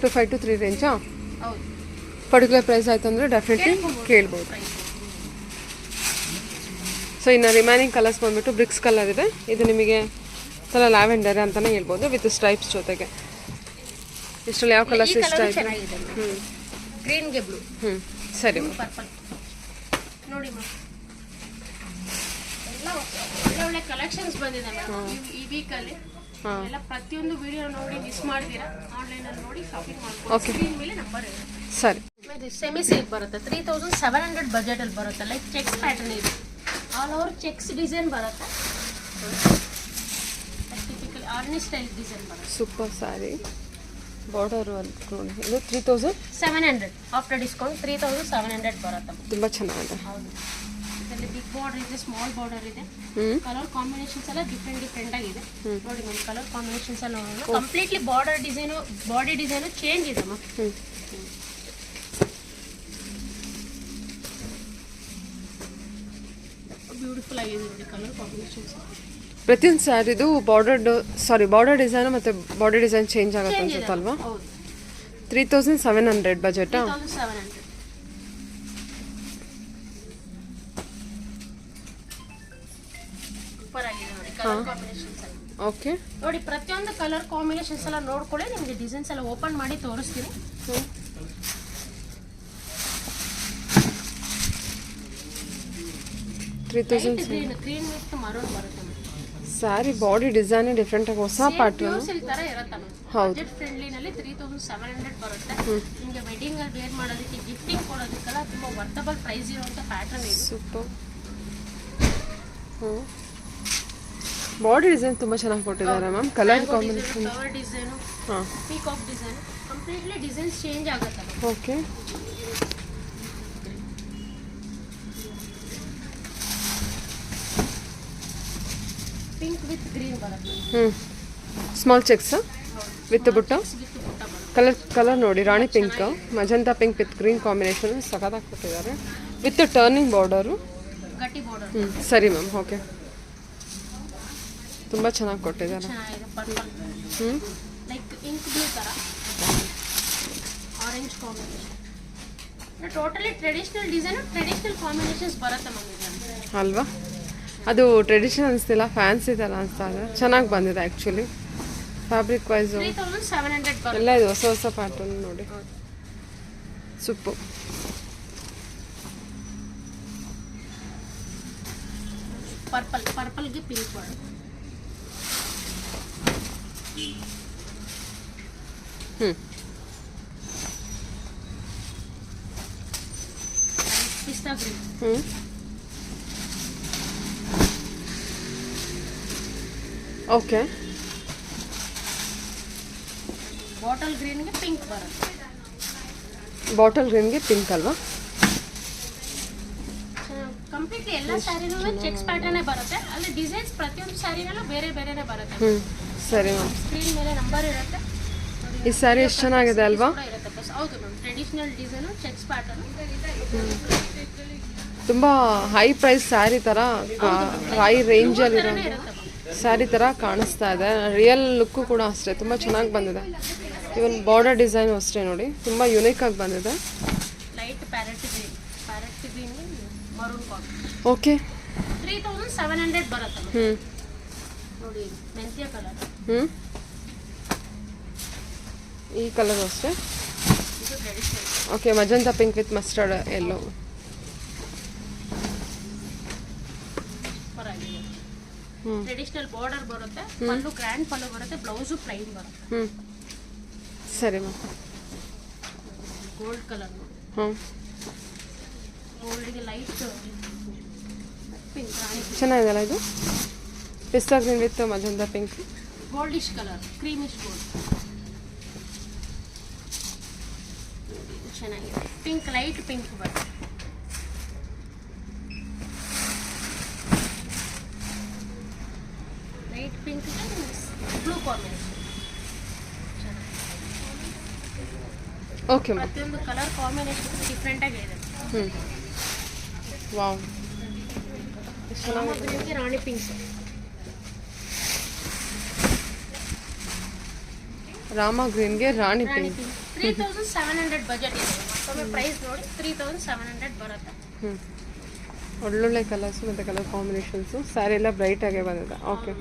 2.5 to 3 ರೇಂಜಾ? ಹೌದು. ಪರ್ಟಿಕ್ಯುಲರ್ ಪ್ರೈಸ್ ಆಯಿತು ಅಂದರೆ ಡೆಫಿನೆಟ್ಲಿ ಕೇಳ್ಬೋದು. ಸೊ ಇನ್ನು ರಿಮೈನಿಂಗ್ ಕಲರ್ಸ್ ಬಂದುಬಿಟ್ಟು ಬ್ರಿಕ್ಸ್ ಕಲರ್ ಇದೆ. ಇದು ನಿಮಗೆ ಥರ ಲ್ಯಾವೆಂಡರ್ ಅಂತಲೇ ಹೇಳ್ಬೋದು, ವಿತ್ ಸ್ಟ್ರೈಪ್ಸ್ ಜೊತೆಗೆ. ಇಷ್ಟರಲ್ಲಿ ಯಾವ ಕಲರ್ಸ್ ಇಷ್ಟ ಆಯಿತು? ಗ್ರೀನ್ಗೆ ಬ್ಲೂ. ಸರಿ ಪರ್ಪಲ್ ನೋಡಿ ಮ್ಯಾಮ್, ಎಲ್ಲ ಒಳ್ಳೆ ಕಲೆಕ್ಷನ್ಸ್ ಬಂದಿದೆ ಮ್ಯಾಮ್ ಈ ವೀಕಲ್ಲಿ. ಎಲ್ಲ ಪ್ರತಿಯೊಂದು ವಿಡಿಯೋ ನೋಡಿ ಮಿಸ್ ಮಾಡ್ತೀರಾ, ಆನ್ಲೈನಲ್ಲಿ ನೋಡಿ ಶಾಪಿಂಗ್ ಮಾಡ್ಬೋದು. ಸ್ಕ್ರೀನ್ ಮೇಲೆ ನಂಬರ್ ಇದೆ. ಸರಿ. ಸೆಮಿ ಸಿಲ್ಕ್ ಬರುತ್ತೆ, 3,700 ಬಜೆಟಲ್ಲಿ ಬರುತ್ತೆ. ಲೈಕ್ ಚೆಕ್ಸ್ ಪ್ಯಾಟರ್ನ್ ಇದೆ, ಆಲ್ ಓವರ್ ಚೆಕ್ಸ್ ಡಿಸೈನ್ ಬರುತ್ತೆ. ಟಿಪಿಕಲ್ ಆರ್ನಿ ಸ್ಟೈಲ್ ಡಿಸೈನ್ ಬರುತ್ತೆ. ಸೂಪರ್ ಸ್ಯಾರಿ. ಬಾರ್ಡರ್ ವರ್ಕ್ ನೋಡಿ, ಇದು 3,700 ಆಫ್ಟರ್ ಡಿಸ್ಕೌಂಟ್ 3,700 ಬರುತ್ತೆ. ತುಂಬ ಚೆನ್ನಾಗಿದೆ. ಹೌದು, ಇದರಲ್ಲಿ ಬಿಗ್ ಬಾರ್ಡರ್ ಇದೆ, ಸ್ಮಾಲ್ ಬಾರ್ಡರ್ ಇದೆ. ಕಲರ್ ಕಾಂಬಿನೇಷನ್ಸ್ ಎಲ್ಲ ಡಿಫ್ರೆಂಟ್ ಆಗಿದೆ ನೋಡಿ ಮ್ಯಾಮ್. ಕಲರ್ ಕಾಂಬಿನೇಷನ್ಸ್ ಎಲ್ಲ ನೋಡೋಣ. Completely border design, body design change ಇದೆ ಮ್ಯಾಮ್. ಬ್ಯೂಟಿಫುಲ್ ಆಗಿದೆ ನೋಡಿ ಕಲರ್ ಕಾಂಬಿನೇಷನ್ಸ್. ಪ್ರತಿಯೊಂದು ಸ್ಯಾರಿದು ಬಾರ್ಡರ್ ಡಿಸೈನ್ ಮತ್ತು ಬಾಡಿ ಡಿಸೈನ್ ಚೇಂಜ್ ಆಗುತ್ತೆ ಅನ್ಸುತ್ತಲ್ವಾ? 3,700 ಬಜೆಟಾ? 3,700. ಸೂಪರ್ ಆಗಿದೆ ನೋಡಿ ಕಲರ್ ಕಾಂಬಿನೇಷನ್ಸ್ ಎಲ್ಲ. ಓಕೆ ನೋಡಿ, ಪ್ರತಿಯೊಂದು ಕಲರ್ ಕಾಂಬಿನೇಷನ್ಸ್ ಎಲ್ಲ ನೋಡ್ಕೊಳ್ಳಿ. ನಿಮಗೆ ಡಿಸೈನ್ಸ್ ಎಲ್ಲ ಓಪನ್ ಮಾಡಿ ತೋರಿಸ್ತೀನಿ. 3,000 ಗ್ರೀನ್ ವಿತ್ ಮರೂನ್ ಬರುತ್ತೆ. ಸ್ಯಾರಿ ಬಾಡಿ ಡಿಸೈನ್ ಡಿಫ್ರೆಂಟ್ ಆಗಿ ಹೊಸ ಪ್ಯಾಟರ್ನ್ ತರ ಇರುತ್ತೆ. ಹೌದು, ಬಜೆಟ್ ಫ್ರೆಂಡ್ಲಿನಲ್ಲಿ 3,700 ಬರುತ್ತೆ. ನಿಮಗೆ ವೆಡ್ಡಿಂಗ್ ಅಲ್ಲಿ ವೇರ್ ಮಾಡೋದಕ್ಕೆ, ಗಿಫ್ಟಿಂಗ್ ಕೊಡೋದಕ್ಕೆಲ್ಲ ತುಂಬಾ ವರ್ತಬಲ್ ಪ್ರೈಸ್ ಇರುವಂತ ಪ್ಯಾಟರ್ನ್ ಇದೆ. ಸೂಪರ್. ಬಾಡಿ ಡಿಸೈನ್ ತುಂಬಾ ಚೆನ್ನಾಗಿ ಕೊಟ್ಟಿದ್ದಾರೆ ma'am. Colour combination, flower design, peacock design, completely designs change ಆಗುತ್ತೆ. ಓಕೆ, ಪಿಂಕ್ ವಿತ್ ಗ್ರೀನ್ ಬರುತ್ತೆ. ಸ್ಮಾಲ್ ಚೆಕ್ಸ್ ವಿತ್ ಬುಟ್ಟ. ಕಲರ್ ನೋಡಿ, rani pink, magenta pink with green combination ಸಖತ್ತಾಗಿ ಕೊಟ್ಟಿದ್ದಾರೆ, ವಿತ್ ಟರ್ನಿಂಗ್ ಬಾರ್ಡರು. ಗಟ್ಟಿ ಬಾರ್ಡರ್. ಸರಿ ಮ್ಯಾಮ್. ಓಕೆ, ತುಂಬ ಚೆನ್ನಾಗಿ ಕೊಟ್ಟಿದ್ದಾರೆ. ಚೆನ್ನಾಗಿದೆ ಪರ್ಪಲ್ ಹ್ಞೂ ಲೈಕ್ ಇಂಕ್ ಬ್ಲೂ ಥರ orange combination. Totally traditional design traditional combinations ಬರುತ್ತೆ ಮ್ಯಾಮ್. ಅಲ್ವಾ, ಅದು ಟ್ರೆಡಿಷನಲ್ ಅನಿಸ್ತಿಲ್ಲ, ಫ್ಯಾನ್ಸಿ ಥರ ಅನಿಸ್ತಾ ಇದೆ. ಚೆನ್ನಾಗಿ ಬಂದಿದೆ ಆ್ಯಕ್ಚುಲಿ ಫ್ಯಾಬ್ರಿಕ್ ವೈಸು 3700 ಬರುತ್ತೆ. ಎಲ್ಲ ಇದು ಹೊಸ ಹೊಸ ಪ್ಯಾಟರ್ನ್ ನೋಡಿ, ಸೂಪರ್. ಪರ್ಪಲ್ಗೆ ಪಿಂಕ್ ಬರುತ್ತೆ. ಪಿಸ್ತಾ ಗ್ರೀನ್. ಓಕೆ, ಬಾಟಲ್ ಗ್ರೀನ್ಗೆ ಪಿಂಕ್ ಬರುತ್ತೆ. ಬಾಟಲ್ ಗ್ರೀನ್ಗೆ ಪಿಂಕ್ ಅಲ್ವಾ? ಕಂಪ್ಲೀಟ್ಲಿ ಎಲ್ಲ ಸ್ಯಾರಿನೂ ಚೆಕ್ಸ್ ಪ್ಯಾಟರ್ನೇ ಬರುತ್ತೆ. ಅಲ್ಲಿ ಡಿಸೈನ್ಸ್ ಪ್ರತಿಯೊಂದು ಸ್ಯಾರಿನಲ್ಲೂ ಬೇರೆ ಬೇರೆನೇ ಬರುತ್ತೆ. ಸರಿ ಮ್ಯಾಮ್. ಸ್ಕ್ರೀನ್ ಮೇಲೆ ನಂಬರ್ ಇರುತ್ತೆ. ಈ ಸ್ಯಾರಿ ಎಷ್ಟು ಚೆನ್ನಾಗಿದೆ ಅಲ್ವಾ? ಇರುತ್ತೆ ಬಸ್. ಹೌದು ma'am, traditional design cheques pattern. ತುಂಬ ಹೈ ಪ್ರೈಸ್ ಸ್ಯಾರಿ ಥರ, ಹೈ ರೇಂಜಲ್ಲಿರೋ ಸ್ಯಾರಿ ಥರ ಕಾಣಿಸ್ತಾ ಇದೆ. ರಿಯಲ್ ಲುಕ್ಕು ಕೂಡ ಅಷ್ಟೇ ತುಂಬ ಚೆನ್ನಾಗಿ ಬಂದಿದೆ. ಇವನ್ ಬಾರ್ಡರ್ ಡಿಸೈನು ಅಷ್ಟೇ ನೋಡಿ, ತುಂಬ ಯುನೀಕಾಗಿ ಬಂದಿದೆ. Light parrot green maroon cotton. Okay, 3700 ಬರುತ್ತೆ. ನೋಡಿ ಮೆಂತ್ಯ ಕಲರ್. ಈ ಕಲರ್ ಅಷ್ಟೇ. ಇದು traditional. Okay, magenta pink with mustard yellow. Traditional border ಬರುತ್ತೆ. ಪಲ್ಲು ಗ್ರ್ಯಾಂಡ್ ಪಲ್ಲು ಬರುತ್ತೆ. ಬ್ಲೌಸು ಪ್ಲೈನ್ ಬರುತ್ತೆ. ಸರಿ ಮ್ಯಾಮ್. Gold colour. ಗೋಲ್ಡ್ಗೆ ಲೈಟ್ ಪಿಂಕ್ ರಾಣಿ. ಚೆನ್ನಾಗಿದೆಲ್ಲ ಇದು. ಪಿಸ್ತಾ green with magenta pink. Goldish colour, creamish gold. ಚೆನ್ನಾಗಿದೆ. ಪಿಂಕ್ ಲೈಟ್ ಪಿಂಕ್ ಬರುತ್ತೆ. Light pink blue combination. Okay ma'am. ಪ್ರತಿಯೊಂದು ಕಲರ್ ಕಾಂಬಿನೇಷನ್ ಡಿಫ್ರೆಂಟ್ ಆಗಿ ಇದೆ. ವಾವ್, ರಾಣಿ ಪಿಂಕ್. ರಾಮ ಗ್ರೀನ್ಗೆ ರಾಣಿ ಪಿಂಕ್. 3700 ಬಜೆಟ್ ಇದೆ. ಮತ್ತೊಮ್ಮೆ ಪ್ರೈಸ್ ನೋಡಿ 3700 ಬರುತ್ತೆ. ಒಳ್ಳೊಳ್ಳೆ ಕಲರ್ಸು ಮತ್ತು ಕಲರ್ ಕಾಂಬಿನೇಷನ್ಸು. ಸ್ಯಾರಿ ಎಲ್ಲ ಬ್ರೈಟಾಗೇ ಬಂದಿದೆ. ಓಕೆ,